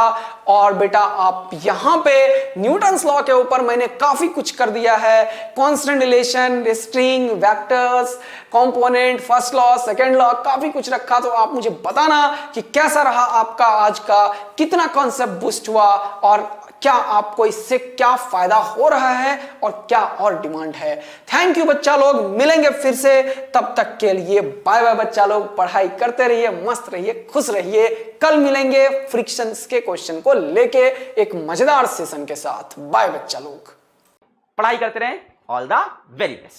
और बेटा आप यहां पे न्यूटन्स लॉ के ऊपर मैंने काफी कुछ कर दिया है, constant relation, string, vectors, component, first law, second law, काफी कुछ रखा। तो आप मुझे बताना कि कैसा रहा आपका आज का, कितना कॉन्सेप्ट बूस्ट हुआ, और क्या आपको इससे क्या फायदा हो रहा है, और क्या और डिमांड है। थैंक यू बच्चा लोग, मिलेंगे फिर से, तब तक के लिए बाय बाय बच्चा लोग। पढ़ाई करते रहिए, मस्त रहिए, खुश रहिए। कल मिलेंगे फ्रिक्शंस के क्वेश्चन को लेके एक मजेदार सेशन के साथ। बाय बच्चा लोग, पढ़ाई करते रहें। All the very best.